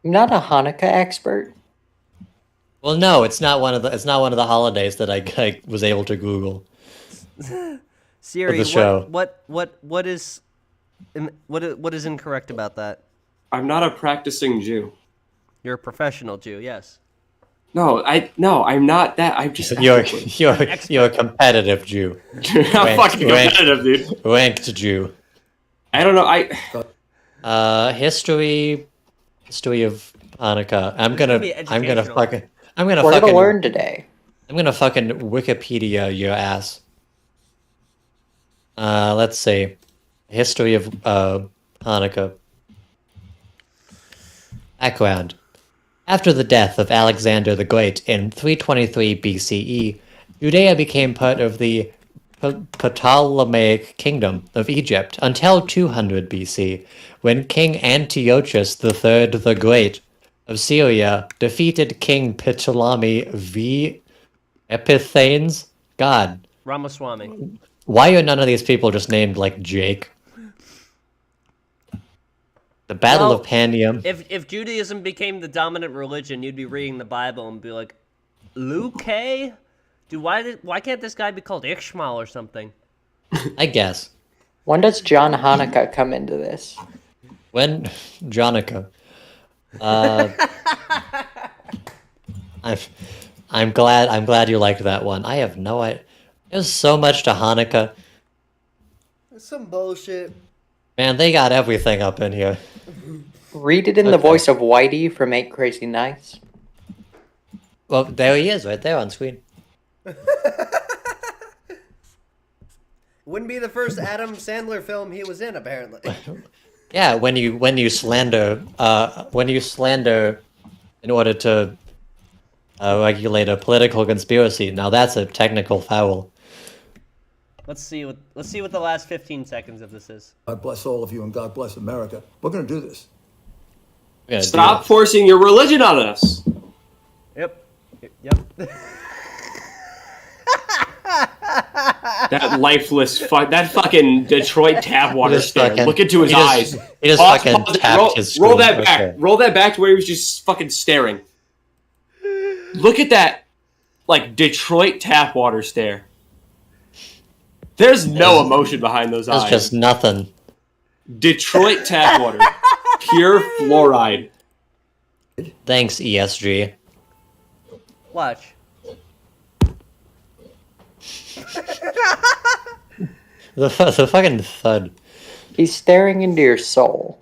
I'm not a Hanukkah expert. Well, no, it's not one of the holidays that I was able to Google. Siri, the show. What is incorrect about that? I'm not a practicing Jew. You're a professional Jew, yes. No, I'm not that. I'm just you're a competitive Jew. I'm fucking competitive, dude. Ranked Jew. I don't know. History of Hanukkah. I'm gonna We're gonna learn today. I'm gonna fucking Wikipedia your ass. Let's see. History of Hanukkah. Background. After the death of Alexander the Great in 323 BCE, Judea became part of the Ptolemaic Kingdom of Egypt until 200 BC, when King Antiochus III the Great of Syria defeated King Ptolemy V. Epiphanes. God. Ramaswamy. Why are none of these people just named like Jake? The Battle of Panium. If Judaism became the dominant religion, you'd be reading the Bible and be like, Luke? Dude, why can't this guy be called Ishmael or something? I guess. When does John Hanukkah come into this? When Jonica. I'm glad you liked that one. I have no idea. There's so much to Hanukkah. It's some bullshit. Man, they got everything up in here. Read it in the voice of Whitey from 8 Crazy Nights. Well, there he is, right there on screen. Wouldn't be the first Adam Sandler film he was in, apparently. Yeah, when you slander in order to regulate a political conspiracy, now that's a technical foul. Let's see what the last 15 seconds of this is. God bless all of you and God bless America. We're going to do this. Stop forcing your religion on us. Yep. That lifeless that fucking Detroit tap water stare. Look into his eyes. He just fucking tapped his screen. Roll that back. Okay. Roll that back to where he was just fucking staring. Look at that, like, Detroit tap water stare. There's no emotion behind those eyes. It's just nothing. Detroit tap water. Pure fluoride. Thanks, ESG. Watch. The fucking thud. He's staring into your soul.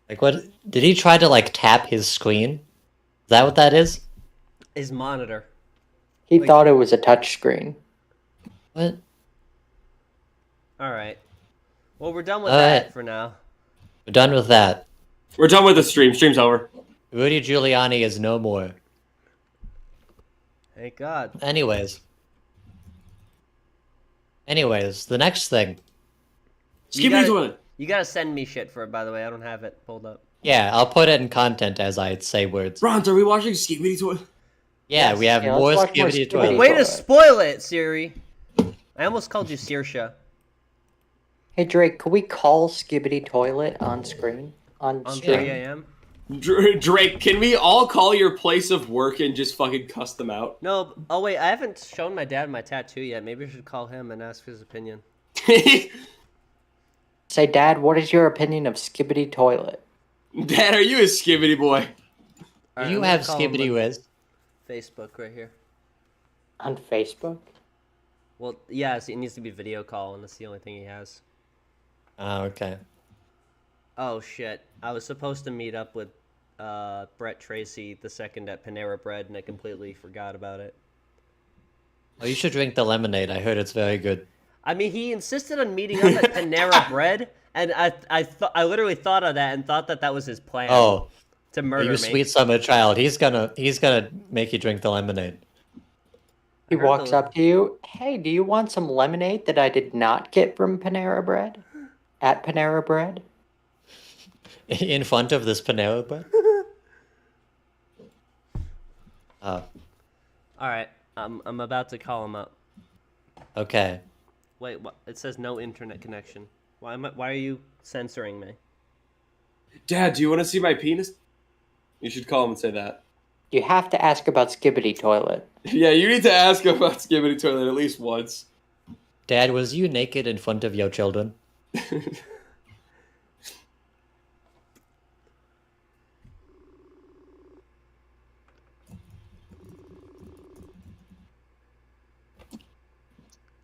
Like, what? Did he try to, like, tap his screen? Is that what that is? His monitor. He thought it was a touch screen. What? Alright. Well, we're done with that for now. We're done with that. We're done with the stream. Stream's over. Rudy Giuliani is no more. Thank God. Anyways, the next thing. You gotta send me shit for it, by the way. I don't have it pulled up. Yeah, I'll put it in content as I say words. Bronze, are we watching Skibidi Toilet? Yeah, yes. We have more Skibidi Toilet. Way to spoil it, Siri. I almost called you Saoirse. Hey Drake, could we call Skibidi Toilet on screen? On 3 a.m.? Drake, can we all call your place of work and just fucking cuss them out? No. Oh wait, I haven't shown my dad my tattoo yet. Maybe I should call him and ask his opinion. Say, Dad, what is your opinion of Skibidi Toilet? Dad, are you a Skibidi boy? Do you have Skibidi Wiz? Facebook right here. On Facebook? Well, yeah, it needs to be video call, and that's the only thing he has. Oh, okay. Oh, shit. I was supposed to meet up with Brett Tracy the second at Panera Bread, and I completely forgot about it. Oh, you should drink the lemonade. I heard it's very good. I mean, he insisted on meeting up at Panera Bread, and I literally thought of that and thought that was his plan. Oh, to murder you sweet summer child. He's gonna make you drink the lemonade. He walks up to you. Hey, do you want some lemonade that I did not get from Panera Bread? At Panera Bread? In front of this Panera Bread? All right, I'm about to call him up. Okay. Wait, what? It says no internet connection. Why are you censoring me? Dad, do you want to see my penis? You should call him and say that. You have to ask about Skibidi Toilet. Yeah, you need to ask about Skibidi Toilet at least once. Dad, was you naked in front of your children?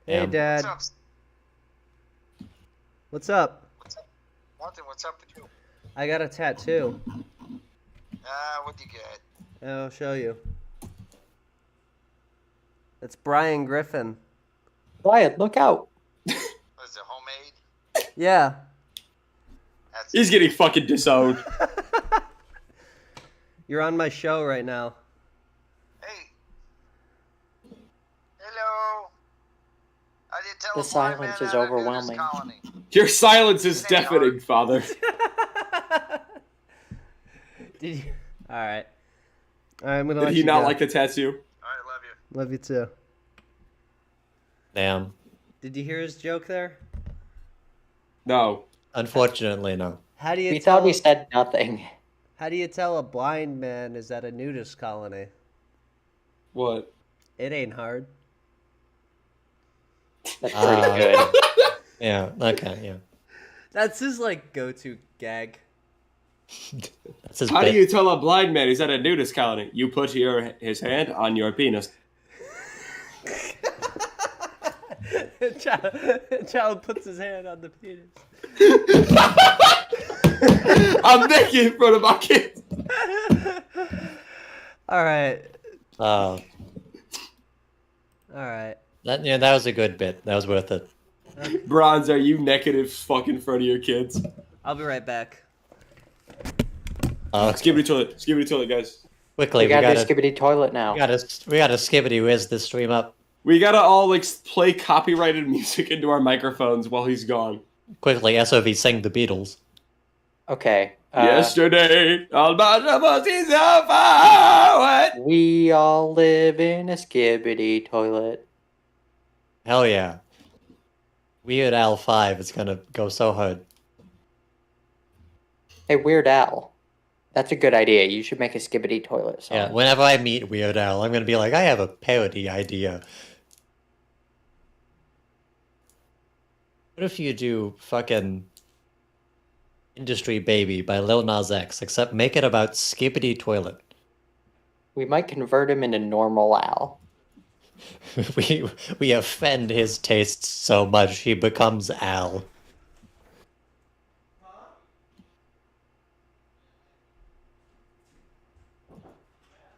Hey, Dad. What's up? Nothing. What's up with you? I got a tattoo. What'd you get? I'll show you. It's Brian Griffin. Wyatt, look out. Was it homemade? Yeah. He's getting fucking disowned. You're on my show right now. Hello. The silence is overwhelming. Your silence is deafening, Father. Did you? All right. I'm gonna let Did you he not go. like the tattoo? All right, love you. Love you too. Damn. Did you hear his joke there? No. Unfortunately, no. How do you? We thought we said nothing. How do you tell a blind man is at a nudist colony? What? It ain't hard. That's pretty good. Yeah. Okay. Yeah. That's his like go-to gag. That's his How bit. do you tell a blind man he's at a nudist colony? You put his hand on your penis. Child puts his hand on the penis. I'm naked in front of my kids. All right. Oh. All right. That was a good bit. That was worth it. Bronze, are you naked in fucking front of your kids? I'll be right back. Skibidi toilet, guys. Quickly, we gotta do Skibidi Toilet now. We gotta Skibidi Wiz this stream up. We gotta all like play copyrighted music into our microphones while he's gone. Quickly, SOV, sing the Beatles. Okay. Yesterday, all my is so far away. We all live in a Skibidi Toilet. Hell yeah. Weird Al 5 is gonna go so hard. Hey, Weird Al. That's a good idea. You should make a Skibidi Toilet song. Yeah, whenever I meet Weird Al, I'm gonna be like, I have a parody idea. What if you do fucking Industry Baby by Lil Nas X, except make it about Skibidi Toilet? We might convert him into normal Al. we offend his tastes so much he becomes Al.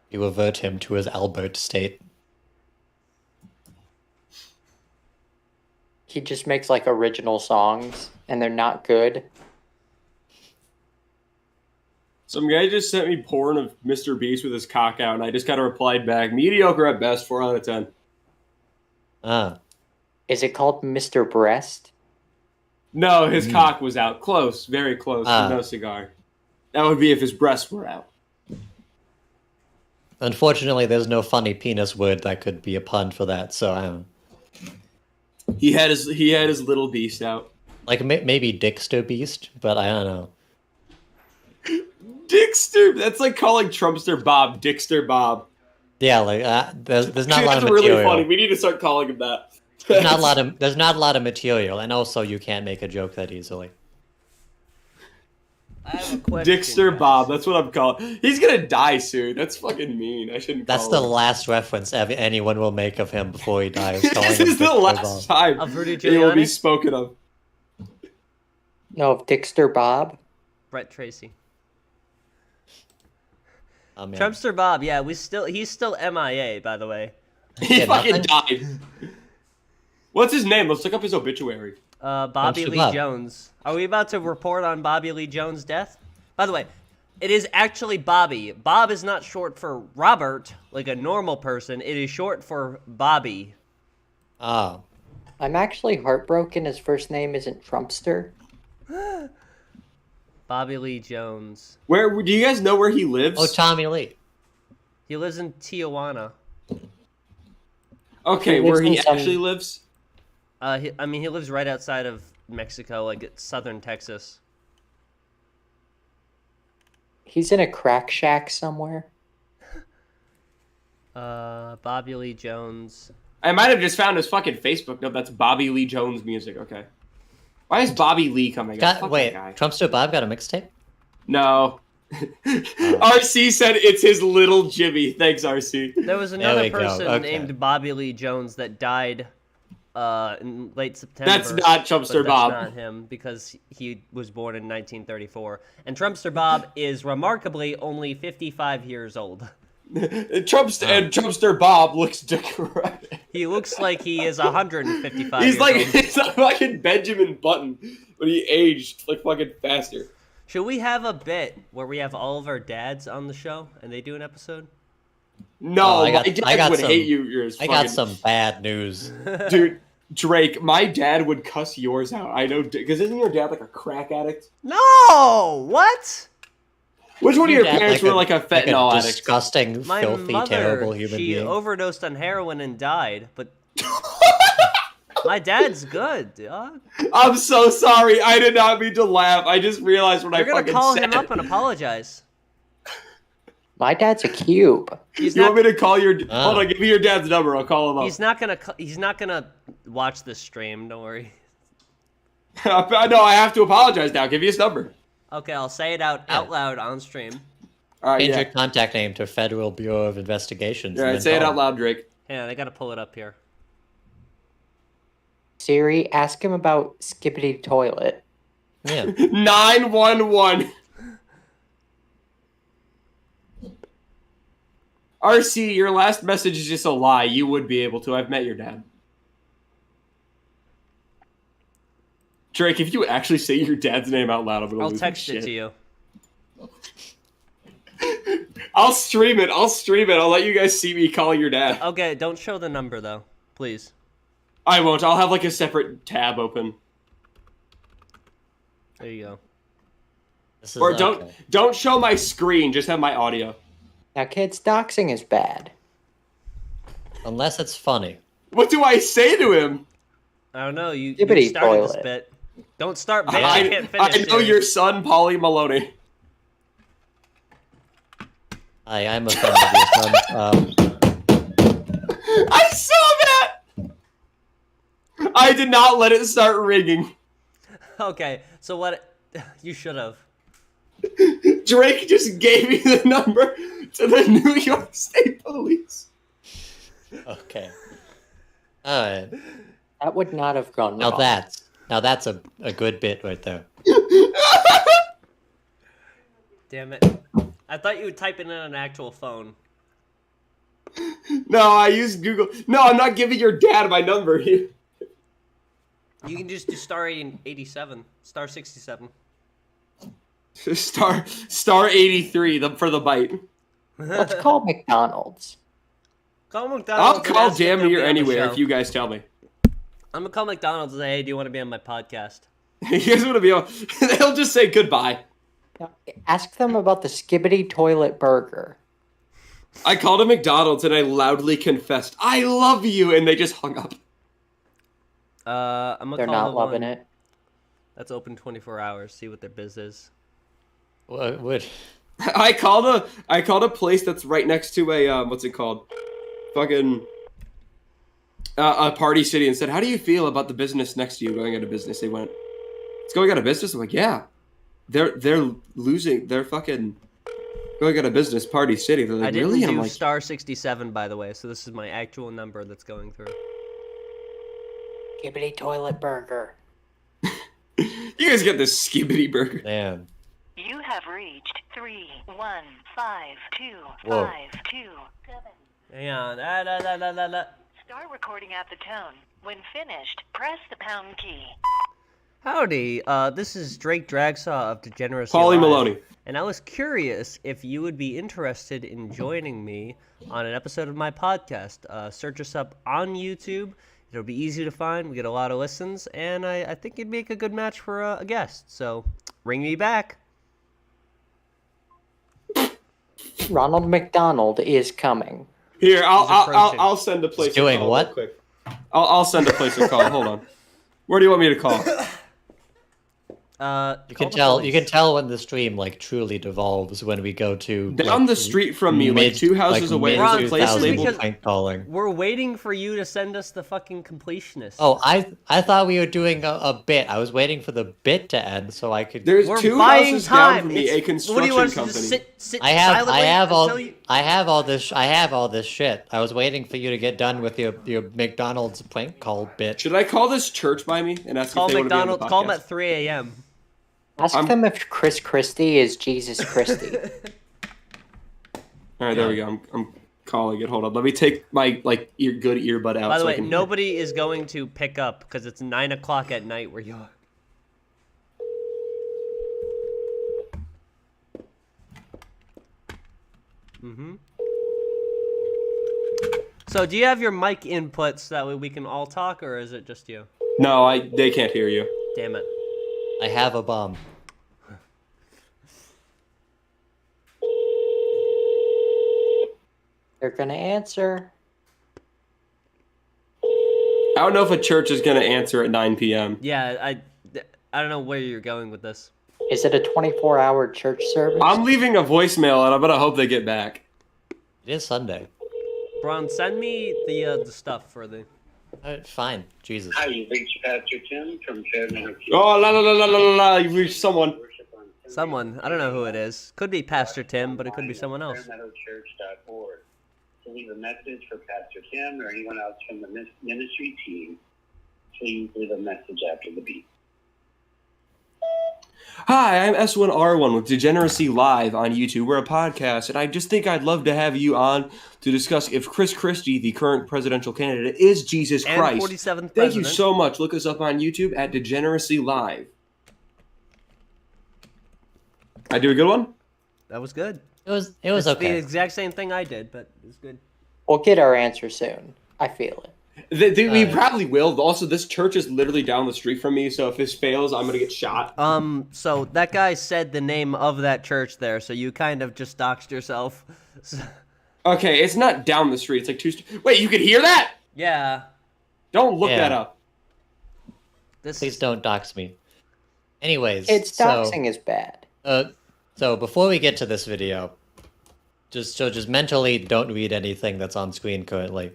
You avert him to his Albert state. He just makes like original songs and they're not good. Some guy just sent me porn of Mr. Beast with his cock out, and I just kind of replied back, mediocre at best, 4 out of 10. Is it called Mr. Breast? No, his cock was out. Close, very close, but no cigar. That would be if his breasts were out. Unfortunately, there's no funny penis word that could be a pun for that, so I don't know. He had his little beast out. Like maybe Dickster Beast, but I don't know. Dickster, that's like calling Trumpster Bob Dickster Bob. Yeah, like there's not a lot of That's material. really funny. We need to start calling him that. There's not a lot of material, and also you can't make a joke that easily. I have a question. Dickster Bob, that's what I'm calling. He's gonna die soon. That's fucking mean. I shouldn't. That's the last reference anyone will make of him before he dies. This is the last time he will be spoken of. No, of Dickster Bob. Brett Tracy. Oh, man. Trumpster Bob, yeah, he's still MIA, by the way. He fucking died. What's his name? Let's look up his obituary. Bobby Lee Jones. Are we about to report on Bobby Lee Jones' death? By the way, it is actually Bobby. Bob is not short for Robert, like a normal person. It is short for Bobby. Oh. I'm actually heartbroken his first name isn't Trumpster. Bobby Lee Jones. Where do you guys know where he lives? Oh, Tommy Lee. He lives in Tijuana. Okay, where he actually lives? He lives right outside of Mexico, like southern Texas. He's in a crack shack somewhere. Bobby Lee Jones. I might have just found his fucking Facebook. No, that's Bobby Lee Jones music. Okay. Why is Bobby Lee coming up? Wait, Trumpster Bob got a mixtape? No. RC said it's his little Jimmy. Thanks, RC. There was another person named Bobby Lee Jones that died in late September. That's not Trumpster Bob. That's not him because he was born in 1934. And Trumpster Bob is remarkably only 55 years old. Trumpster Bob looks decrepit. He looks like he is 155 He's years like old. He's a fucking Benjamin Button, but he aged like fucking faster. Should we have a bit where we have all of our dads on the show and they do an episode? No, my dad would hate you. I got some bad news. Dude, Drake, my dad would cuss yours out. I know, because isn't your dad like a crack addict? No! What? Which one of your parents were like a fentanyl addict? Disgusting, filthy, terrible human being. She overdosed on heroin and died, but my dad's good, dog. I'm so sorry. I did not mean to laugh. I just realized what I fucking said. You're gonna call him up and apologize. My dad's a cube. Want me to call your? Hold on, give me your dad's number. I'll call him up. He's not gonna watch this stream. Don't worry. No, I have to apologize now. Give me his number. Okay, I'll say it out loud on stream. All right, Change your contact name to Federal Bureau of Investigations. All right, say it out loud, Drake. Hang on, I gotta pull it up here. Siri, ask him about Skippity Toilet. Yeah. 911. RC, your last message is just a lie. You would be able to. I've met your dad. Drake, if you actually say your dad's name out loud, I'm gonna lose my text shit. it to you. I'll stream it. I'll let you guys see me call your dad. Okay, don't show the number though, please. I won't. I'll have like a separate tab open. There you go. Or don't show my screen. Just have my audio. Now, kids, doxing is bad. Unless it's funny. What do I say to him? I don't know. You Skippity started toilet. this bit. Don't start bit. I can't finish. I know your son, Paulie Maloney. I'm a fan of your son. I saw that! I did not let it start ringing. Okay, so what? You should have. Drake just gave me the number to the New York State Police. Okay. Alright. That would not have gone wrong. Now that's a good bit right there. Damn it. I thought you would type it in on an actual phone. No, I used Google. No, I'm not giving your dad my number. You can just do star 87, star 67. Star 83 for the bite. Let's call McDonald's. Call McDonald's. I'll call damn near anywhere if you guys tell me. I'm gonna call McDonald's and say, hey, do you want to be on my podcast? You guys want to be on? They'll just say goodbye. Ask them about the Skibbity Toilet Burger. I called a McDonald's and I loudly confessed, I love you, and they just hung up. I'm gonna They're call not the loving one it. that's open 24 hours, see what their biz is. What? I called a place that's right next to a what's it called? Fucking a Party City, and said, how do you feel about the business next to you going out of business? They went, it's going out of business? I'm like, yeah. They're losing, they're fucking going out of business, Party City. They're like, I didn't really? do And I'm like, star 67, by the way, so this is my actual number that's going through. Skibbity Toilet Burger. you guys get this Skibbity Burger. Man. You have reached 3152252. Hang on. Start recording at the tone. When finished, press the pound key. Howdy, this is Drake Dragsaw of Degeneracy. Paulie Live, Maloney. And I was curious if you would be interested in joining me on an episode of my podcast. Search us up on YouTube. It'll be easy to find. We get a lot of listens, and I think it'd make a good match for a guest. So, ring me back. Ronald McDonald is coming. Here, I'll send a place. He's doing a call what? real quick. I'll send a place a call. Hold on. Where do you want me to call? You can tell when the stream like truly devolves when we go to down the street from me, like 2 houses away. There's a place labeled prank calling. We're waiting for you to send us the fucking completionist. Oh, I thought we were doing a bit. I was waiting for the bit to end so I could. There's 2 houses down from me, a What do construction you want us to company. just sit I have all this. this shit. I was waiting for you to get done with your McDonald's prank call bit. Should I call this church by me and ask Call if they McDonald's. want to be on the podcast? Call them at 3 a.m. Ask them if Chris Christie is Jesus Christie. All right, there we go. I'm calling it. Hold on. Let me take my good earbud out. By the so way, I can nobody is going to pick up because it's 9 o'clock at night where you are. Mm-hmm. So, do you have your mic inputs so that way we can all talk, or is it just you? No, they can't hear you. Damn it. I have a bomb. They're gonna answer. I don't know if a church is going to answer at 9 p.m. Yeah, I don't know where you're going with this. Is it a 24-hour church service? I'm leaving a voicemail, and I'm going to hope they get back. It is Sunday. Bron, send me the stuff for the... Fine. Jesus. Hi, you've reached Pastor Tim from Fairmount. Oh, la la la la la la! You've reached someone. Someone. I don't know who it is. Could be Pastor Tim, but it could be someone else. FairmeadowChurch.org. To leave a message for Pastor Tim or anyone else from the ministry team, please leave a message after the beep. Hi, I'm S1R1 with Degeneracy Live on YouTube. We're a podcast, and I just think I'd love to have you on to discuss if Chris Christie, the current presidential candidate, is Jesus And Christ. 47th Thank president. you so much. Look us up on YouTube at Degeneracy Live. I do a good one? That was good. It was It's okay. the exact same thing I did, but it was good. We'll get our answer soon. I feel it. We probably will. Also, this church is literally down the street from me, so if this fails, I'm going to get shot. So that guy said the name of that church there, so you kind of just doxed yourself. Okay, it's not down the street. It's like 2 Wait, you can hear that? Yeah. Don't look Yeah. that up. Please don't dox me. Anyways, doxing is bad. So before we get to this video, just mentally don't read anything that's on screen currently.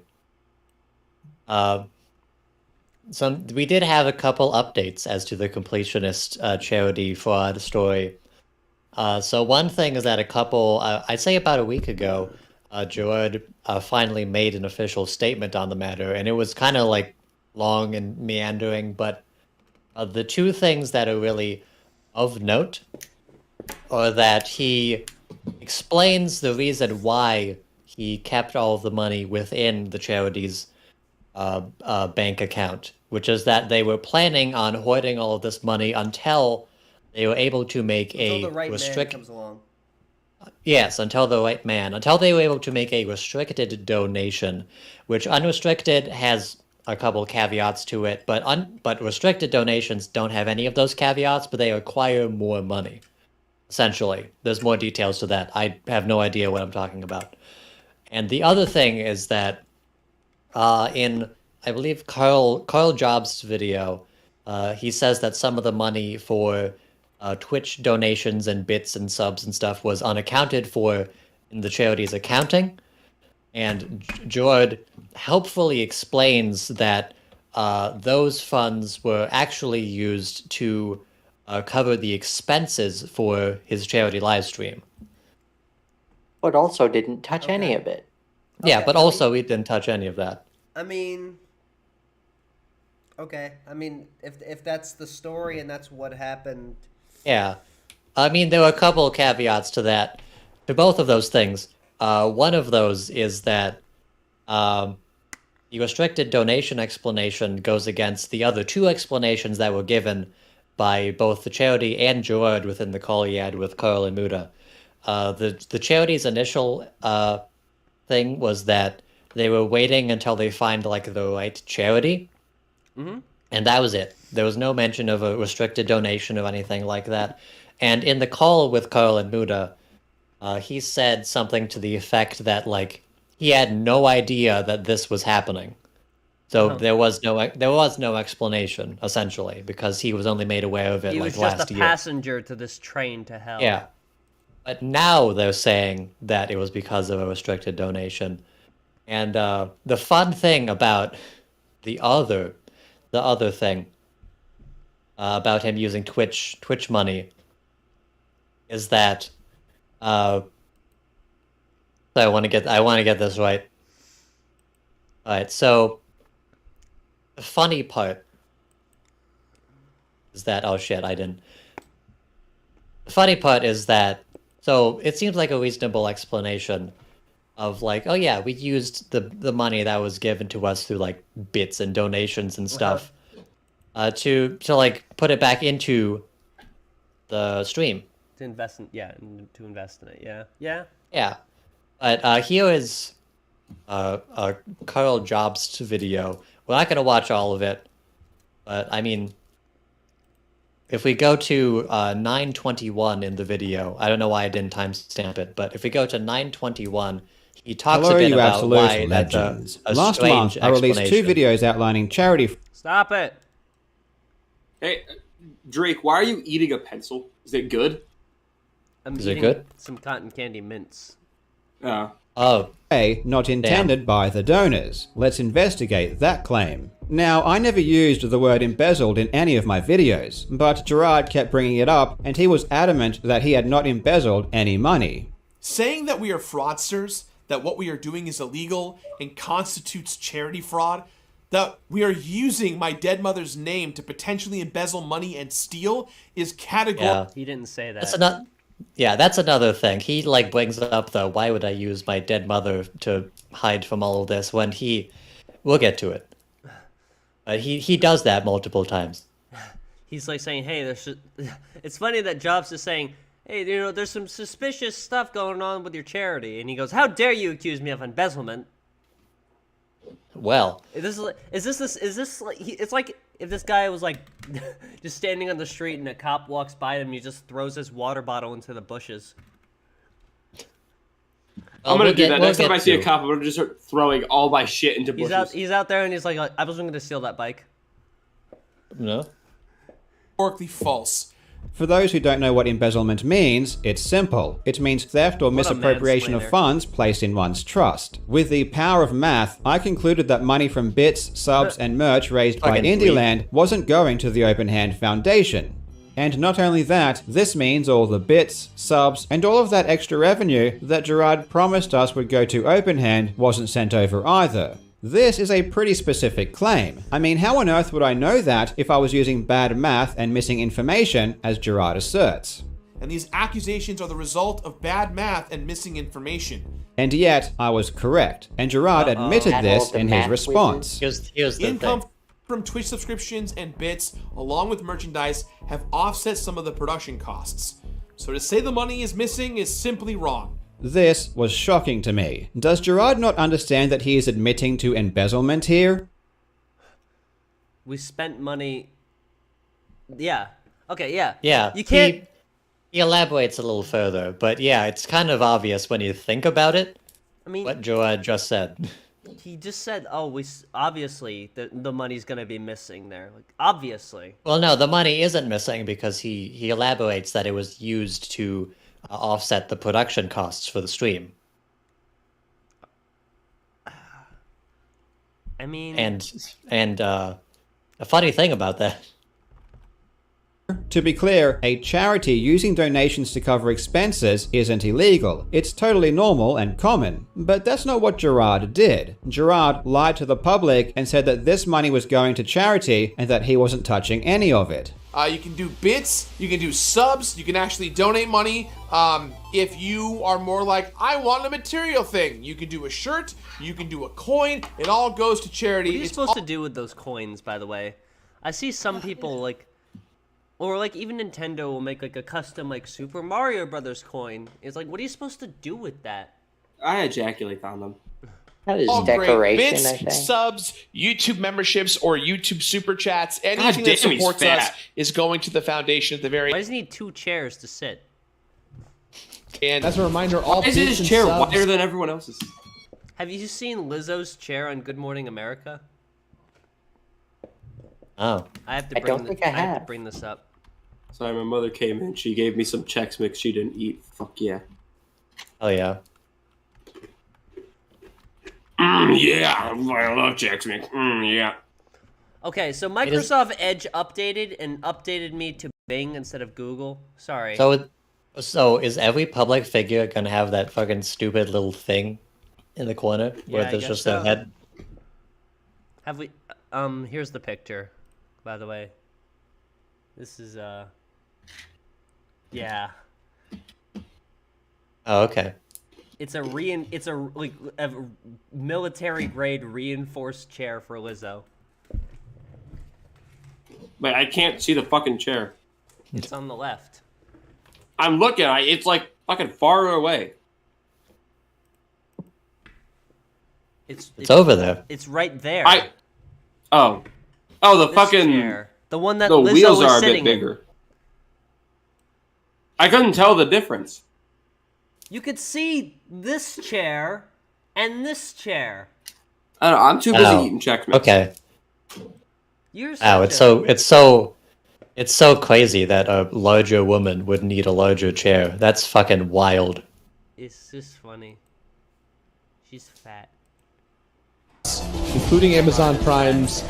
We did have a couple updates as to the Completionist charity fraud story. So one thing is that I'd say about a week ago, Gerard finally made an official statement on the matter, and it was kind of like long and meandering, but the 2 things that are really of note are that he explains the reason why he kept all of the money within the charity's bank account, which is that they were planning on hoarding all of this money until they were able to make until the right man comes along. Yes, until the right man. Until they were able to make a restricted donation, which unrestricted has a couple caveats to it, but restricted donations don't have any of those caveats, but they require more money. Essentially, there's more details to that. I have no idea what I'm talking about. And the other thing is that in, I believe, Carl Jobs' video, he says that some of the money for Twitch donations and bits and subs and stuff was unaccounted for in the charity's accounting. And Gerard helpfully explains that those funds were actually used to cover the expenses for his charity live stream. But also didn't touch any of it. Yeah, but also he didn't touch any of that. I mean, okay. I mean, if that's the story and that's what happened. Yeah. I mean, there were a couple of caveats to that, to both of those things. One of those is that the restricted donation explanation goes against the other two explanations that were given by both the charity and Gerard within the call he had with Carl and Muda. The charity's initial thing was that they were waiting until they find like the right charity, and that was it. There was no mention of a restricted donation or anything like that. And in the call with Carl and Muda, he said something to the effect that like he had no idea that this was happening. So there was no explanation essentially because he was only made aware of it he like was last just a year. passenger to this train to hell. Yeah. But now they're saying that it was because of a restricted donation. And the fun thing about the other thing about him using Twitch money is that so I want to get this right. All right, so the funny part is that the funny part is that so it seems like a reasonable explanation of like, oh yeah, we used the money that was given to us through like bits and donations and stuff to like put it back into the stream. To invest in it, yeah. Yeah. But here is a Carl Jobs video. We're not gonna watch all of it, but I mean, if we go to 9:21 in the video, I don't know why I didn't timestamp it, but if we go to 9:21, he talks a bit about why legends. Last month, I released 2 videos outlining charity. Stop it. Hey, Drake, why are you eating a pencil? Is it good? I'm Is it eating good? some cotton candy mints. Oh. Not intended by the donors. Let's investigate that claim. Now, I never used the word embezzled in any of my videos, but Gerard kept bringing it up, and he was adamant that he had not embezzled any money. Saying that we are fraudsters, that what we are doing is illegal and constitutes charity fraud, that we are using my dead mother's name to potentially embezzle money and steal is categorical. Yeah. He didn't say that. That's another thing. He like brings up the why would I use my dead mother to hide from all of this when we'll get to it. He does that multiple times. He's like saying, hey, it's funny that Jobs is saying, hey, there's some suspicious stuff going on with your charity. And he goes, how dare you accuse me of embezzlement? Well, it's like if this guy was like just standing on the street and a cop walks by him and he just throws his water bottle into the bushes. I'm gonna do that. Next time I see a cop, I'm gonna just start throwing all my shit into bushes. He's out there and he's like, I wasn't gonna steal that bike. No. Categorically false. For those who don't know what embezzlement means, it's simple. It means theft or misappropriation of funds placed in one's trust. With the power of math, I concluded that money from bits, subs, and merch raised by Indieland wasn't going to the Open Hand Foundation. And not only that, this means all the bits, subs, and all of that extra revenue that Gerard promised us would go to Open Hand wasn't sent over either. This is a pretty specific claim. I mean, how on earth would I know that if I was using bad math and missing information, as Gerard asserts? And these accusations are the result of bad math and missing information. And yet, I was correct, and Gerard admitted this in his response. Here's the thing. from Twitch subscriptions and bits, along with merchandise, have offset some of the production costs. So to say the money is missing is simply wrong. This was shocking to me. Does Gerard not understand that he is admitting to embezzlement here? We spent money... Yeah. Okay, yeah. Yeah. You can't... He elaborates a little further, but yeah, it's kind of obvious when you think about it. I mean... What Gerard just said. He just said, "Oh, obviously the money's gonna be missing there." Like, obviously. Well, no, the money isn't missing because he elaborates that it was used to offset the production costs for the stream. I mean, and a funny thing about that. To be clear, a charity using donations to cover expenses isn't illegal. It's totally normal and common. But that's not what Gerard did. Gerard lied to the public and said that this money was going to charity and that he wasn't touching any of it. You can do bits, you can do subs, you can actually donate money. If you are more like, I want a material thing, you can do a shirt, you can do a coin, it all goes to charity. What are you supposed to do with those coins, by the way? I see some people, like... Or, like, even Nintendo will make, like, a custom, like, Super Mario Brothers coin. It's like, what are you supposed to do with that? I ejaculate on them. That is decoration, bits, I think. subs, YouTube memberships, or YouTube super chats. Anything that supports us is going to the foundation at the very end. Why does he need 2 chairs to sit? And as a reminder, all is his chair wider than everyone else's? Have you seen Lizzo's chair on Good Morning America? Oh. I have to bring this up. Sorry, my mother came in. She gave me some Chex Mix she didn't eat. Fuck yeah. Oh, yeah. Yeah, I love Chex Mix. Yeah. Okay, so Microsoft Edge updated me to Bing instead of Google. Sorry. So is every public figure gonna have that fucking stupid little thing in the corner where there's just their head? Have we... here's the picture, by the way. This is, yeah. Oh, okay. It's a military grade reinforced chair for Lizzo. But I can't see the fucking chair. It's on the left. I'm looking. It's like fucking far away. It's over there. It's right there. The This fucking chair. The one that the Lizzo wheels is are a sitting bit bigger. I couldn't tell the difference. You could see this chair and this chair. I don't know. I'm too busy eating Chex Mix. Okay. It's so crazy that a larger woman would need a larger chair. That's fucking wild. It's just funny. She's fat. Including Amazon Prime's...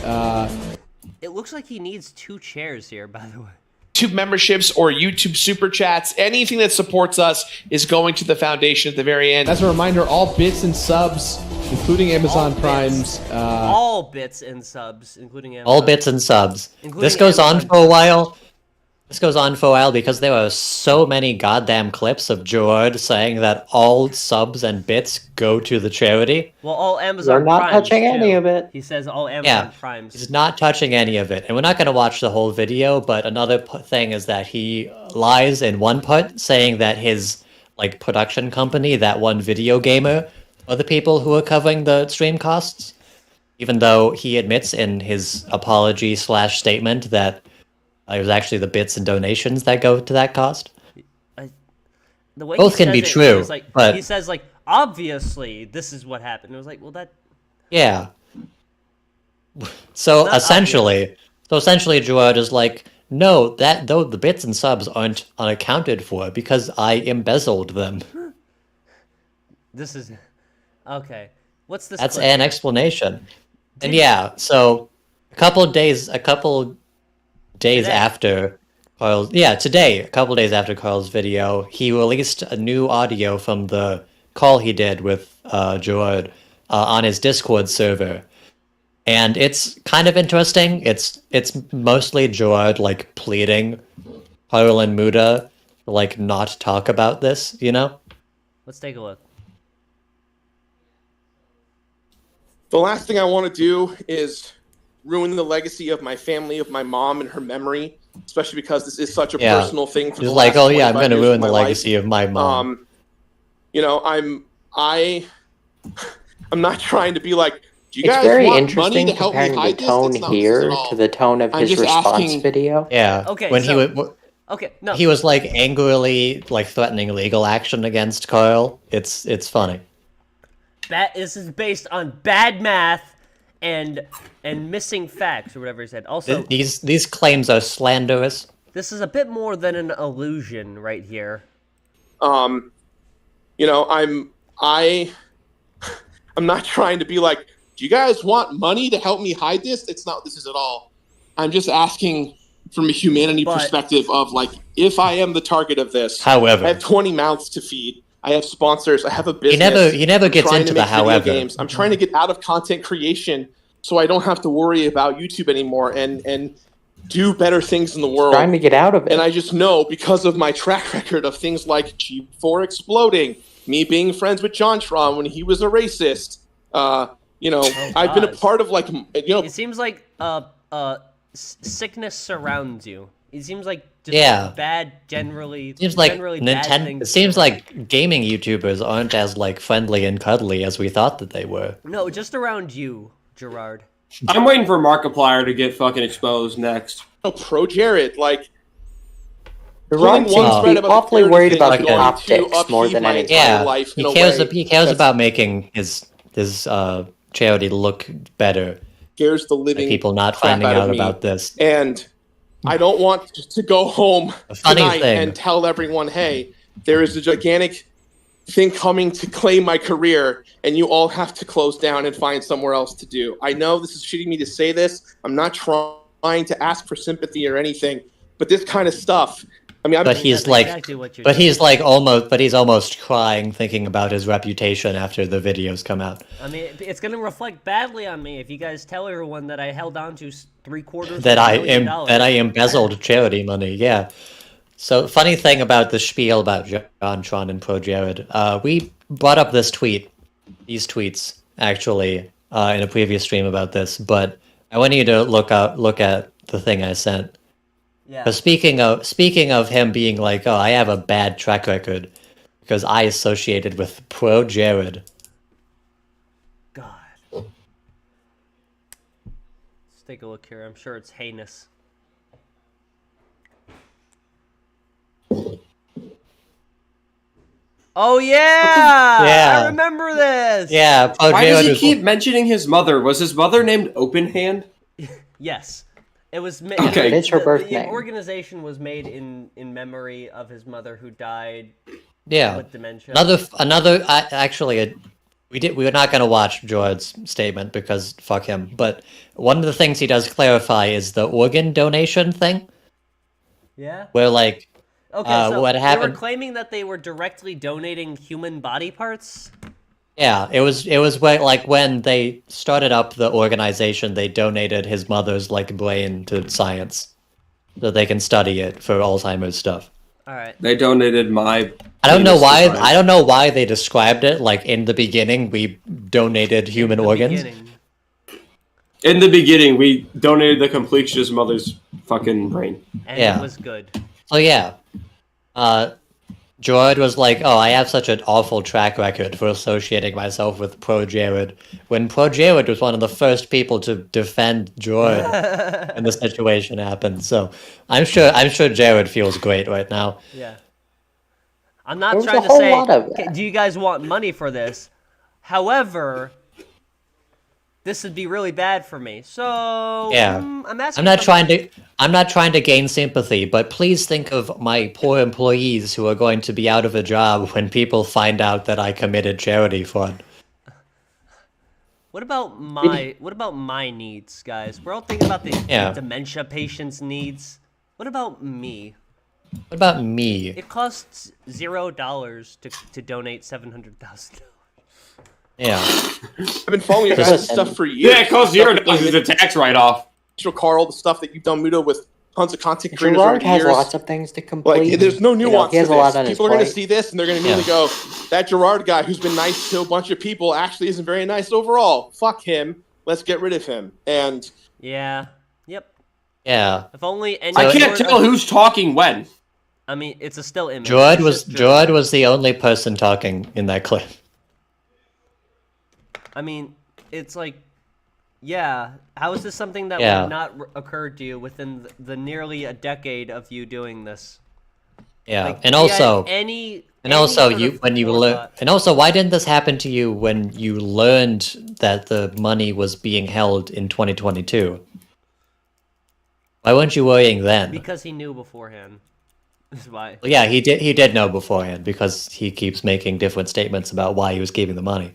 It looks like he needs 2 chairs here, by the way. YouTube memberships or YouTube super chats, anything that supports us is going to the foundation at the very end. As a reminder, all bits and subs, including Amazon Prime's... all bits and subs, including Amazon. All bits and subs. This goes on for a while. This goes on for a while because there are so many goddamn clips of Gerard saying that all subs and bits go to the charity. Well, all Amazon They're not Primes, touching too. any of it. He says all Amazon Primes. He's not touching any of it. And we're not going to watch the whole video, but another thing is that he lies in one part saying that his like production company, that one video gamer, are the people who are covering the stream costs. Even though he admits in his apology / statement that it was actually the bits and donations that go to that cost. The way Both can be true, but he says like, obviously this is what happened. It was like, well, that. Yeah. So essentially, Gerard is like, no, though the bits and subs aren't unaccounted for because I embezzled them. This is okay. What's this? That's an explanation. And yeah, so a couple days after Carl's, today, a couple days after Carl's video, he released a new audio from the call he did with Gerard on his Discord server. And it's kind of interesting. It's mostly Gerard like pleading Carl and Muda to like not talk about this, you know? Let's take a look. The last thing I want to do is ruin the legacy of my family, of my mom and her memory, especially because this is such a personal thing for He's the like, last oh yeah, I'm 25 going to years ruin of the my legacy life. of my mom. You know, I'm not trying to be like, do you It's guys very want interesting money to help me comparing the hide tone this? here to the tone of I'm his just response asking- video. Yeah. Okay, When so- Okay, no. he was like angrily like threatening legal action against Carl. It's funny. This is based on bad math and missing facts or whatever he said. Also, These claims are slanderous. this is a bit more than an illusion right here. You know, I'm not trying to be like, do you guys want money to help me hide this? It's not this is at all. I'm just asking from a humanity perspective of like, if I am the target of this, However, I have 20 mouths to feed. I have sponsors. I have a business. He never gets trying into to the make video however. games. I'm trying to get out of content creation so I don't have to worry about YouTube anymore and do better things in the world. Trying to get out of it. And I just know because of my track record of things like G4 exploding, me being friends with JonTron when he was a racist. You know, I've been a part of like, you know. It seems like sickness surrounds you. It seems like just bad generally. Seems like generally bad Nintendo. things. It seems like gaming YouTubers aren't as like friendly and cuddly as we thought that they were. No, just around you, Gerard. I'm waiting for Markiplier to get fucking exposed next. Oh, pro Jared, like. Ron seems to be awfully worried about the optics more than anything. Yeah, he cares about making his charity look better. Scares the living by people not crap finding out of out me. about this. And I don't want to go home tonight and tell everyone, hey, there is a gigantic thing coming to claim my career, and you all have to close down and find somewhere else to do. I know this is shitty me to say this. I'm not trying to ask for sympathy or anything, but this kind of stuff. I mean, he's almost crying thinking about his reputation after the videos come out. I mean, it's going to reflect badly on me if you guys tell everyone that I held on to $750 that million. I embezzled charity money. Yeah. So funny thing about the spiel about JonTron and Pro Jared, we brought up these tweets actually in a previous stream about this, but I want you to look at the thing I sent. Yeah. But speaking of him being like, oh, I have a bad track record because I associated with Pro Jared. God. Let's take a look here. I'm sure it's heinous. Oh yeah! Yeah. I remember this. Yeah. Why does he keep mentioning his mother? Was his mother named Open Hand? Yes. It was made. Okay. It's her birth The name. organization was made in memory of his mother who died. Yeah. With dementia. We're not going to watch George's statement because fuck him. But one of the things he does clarify is the organ donation thing. Yeah. Where like, okay, so what they happened? were claiming that they were directly donating human body parts. Yeah, it was when they started up the organization, they donated his mother's like brain to science, so they can study it for Alzheimer's stuff. All right. They donated my. I don't know why they described it like in the beginning we donated human organs. In the beginning, we donated the Completionist mother's fucking brain. And it was good. So yeah, Jared was like, oh, I have such an awful track record for associating myself with Pro Jared, when Pro Jared was one of the first people to defend Jared when the situation happened. So I'm sure Jared feels great right now. Yeah. I'm not trying to say, okay, do you guys want money for this? However, this would be really bad for me. So yeah, I'm asking. I'm not trying to gain sympathy, but please think of my poor employees who are going to be out of a job when people find out that I committed charity fraud. What about my needs, guys? We're all thinking about the dementia patients' needs. What about me? What about me? It costs $0 to donate $700,000. Yeah. I've been following your guys' stuff for years. Yeah, it costs $0 as a tax write-off. Carl, the stuff that you've done, Muto, with tons of content creators Gerard over has years. lots of things to complete. Like, there's no nuance he has to a lot this. on his People are going to plate. see this, and they're going to immediately go, that Gerard guy who's been nice to a bunch of people actually isn't very nice overall. Fuck him. Let's get rid of him. And Yeah. Yep. Yeah. If only any. I can't tell who's talking when. I mean, it's a still image. George was the only person talking in that clip. I mean, it's like, yeah. How is this something that would not occur to you within the nearly a decade of you doing this? Yeah, like, and also, why didn't this happen to you when you learned that the money was being held in 2022? Why weren't you worrying then? Because he knew beforehand. That's why. Well, yeah, he did know beforehand because he keeps making different statements about why he was keeping the money.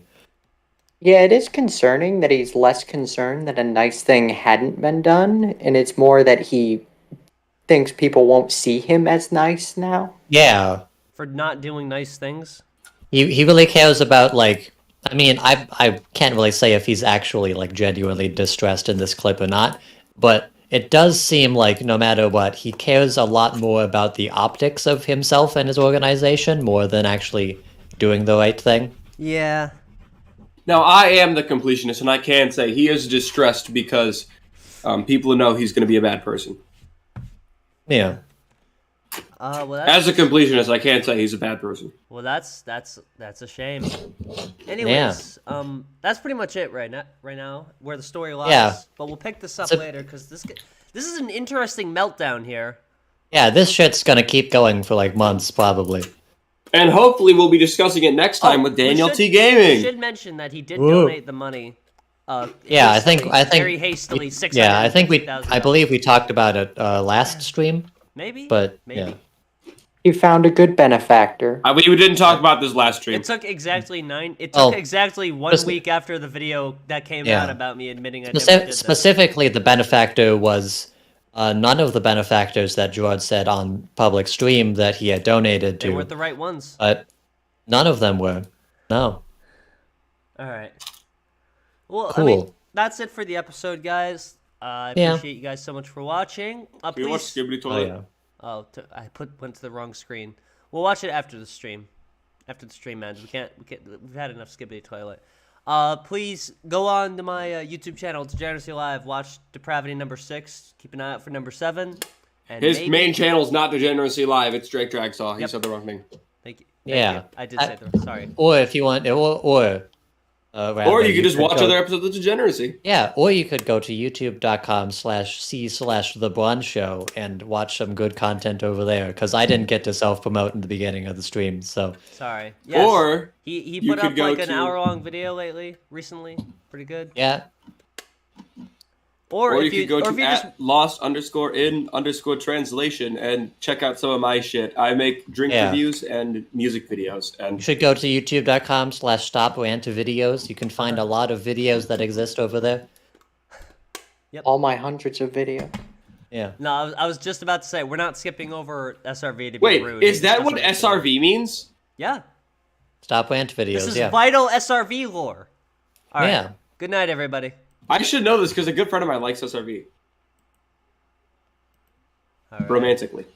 Yeah, it is concerning that he's less concerned that a nice thing hadn't been done, and it's more that he thinks people won't see him as nice now. Yeah. For not doing nice things? He really cares about, like, I mean, I can't really say if he's actually, like, genuinely distressed in this clip or not, but it does seem like no matter what, he cares a lot more about the optics of himself and his organization more than actually doing the right thing. Yeah. Now, I am the completionist, and I can say he is distressed because people know he's going to be a bad person. Yeah. Well, as a completionist, I can't say he's a bad person. Well, that's a shame. Anyways, that's pretty much it right now where the story lies. Yeah. But we'll pick this up later because this is an interesting meltdown here. Yeah, this shit's gonna keep going for like months probably. And hopefully we'll be discussing it next time with Daniel T. Gaming. We should mention that he did donate the money. Yeah, I think very hastily. I believe we talked about it last stream. Maybe. But maybe. Yeah. You found a good benefactor. We didn't talk about this last stream. It took exactly 1 week after the video that came out about me admitting I did this. Specifically, the benefactor was none of the benefactors that George said on public stream that he had donated to. They weren't the right ones. But none of them were. No. All right. Well, cool. I mean, that's it for the episode, guys. I appreciate you guys so much for watching. Please. Watch Skibbity Toilet? I went to the wrong screen. We'll watch it after the stream. After the stream ends. We've had enough Skibbity Toilet. Please go on to my YouTube channel, Degeneracy Live. Watch Depravity number 6. Keep an eye out for number 7. And his main channel is not Degeneracy Live. It's Drake Dragsaw. He said the wrong thing. Thank you. Yeah. I did say the sorry. Or if you want, or you could just watch other episodes of Degeneracy. Yeah, or you could go to youtube.com/c/TheBronze and watch some good content over there, because I didn't get to self-promote in the beginning of the stream, so... Sorry. Yes. Or... He put up like an hour-long video recently. Pretty good. Yeah. Or you could go to @lost_in_translation and check out some of my shit. I make drink reviews and music videos. And you should go to youtube.com/stoprantvideos. You can find a lot of videos that exist over there. Yep. All my hundreds of videos. Yeah. No, I was just about to say, we're not skipping over SRV to be rude. Wait, is that what SRV means? Yeah. Stop Rant Videos, This is vital SRV lore. All right. Yeah. Good night, everybody. I should know this because a good friend of mine likes SRV. All right. Romantically.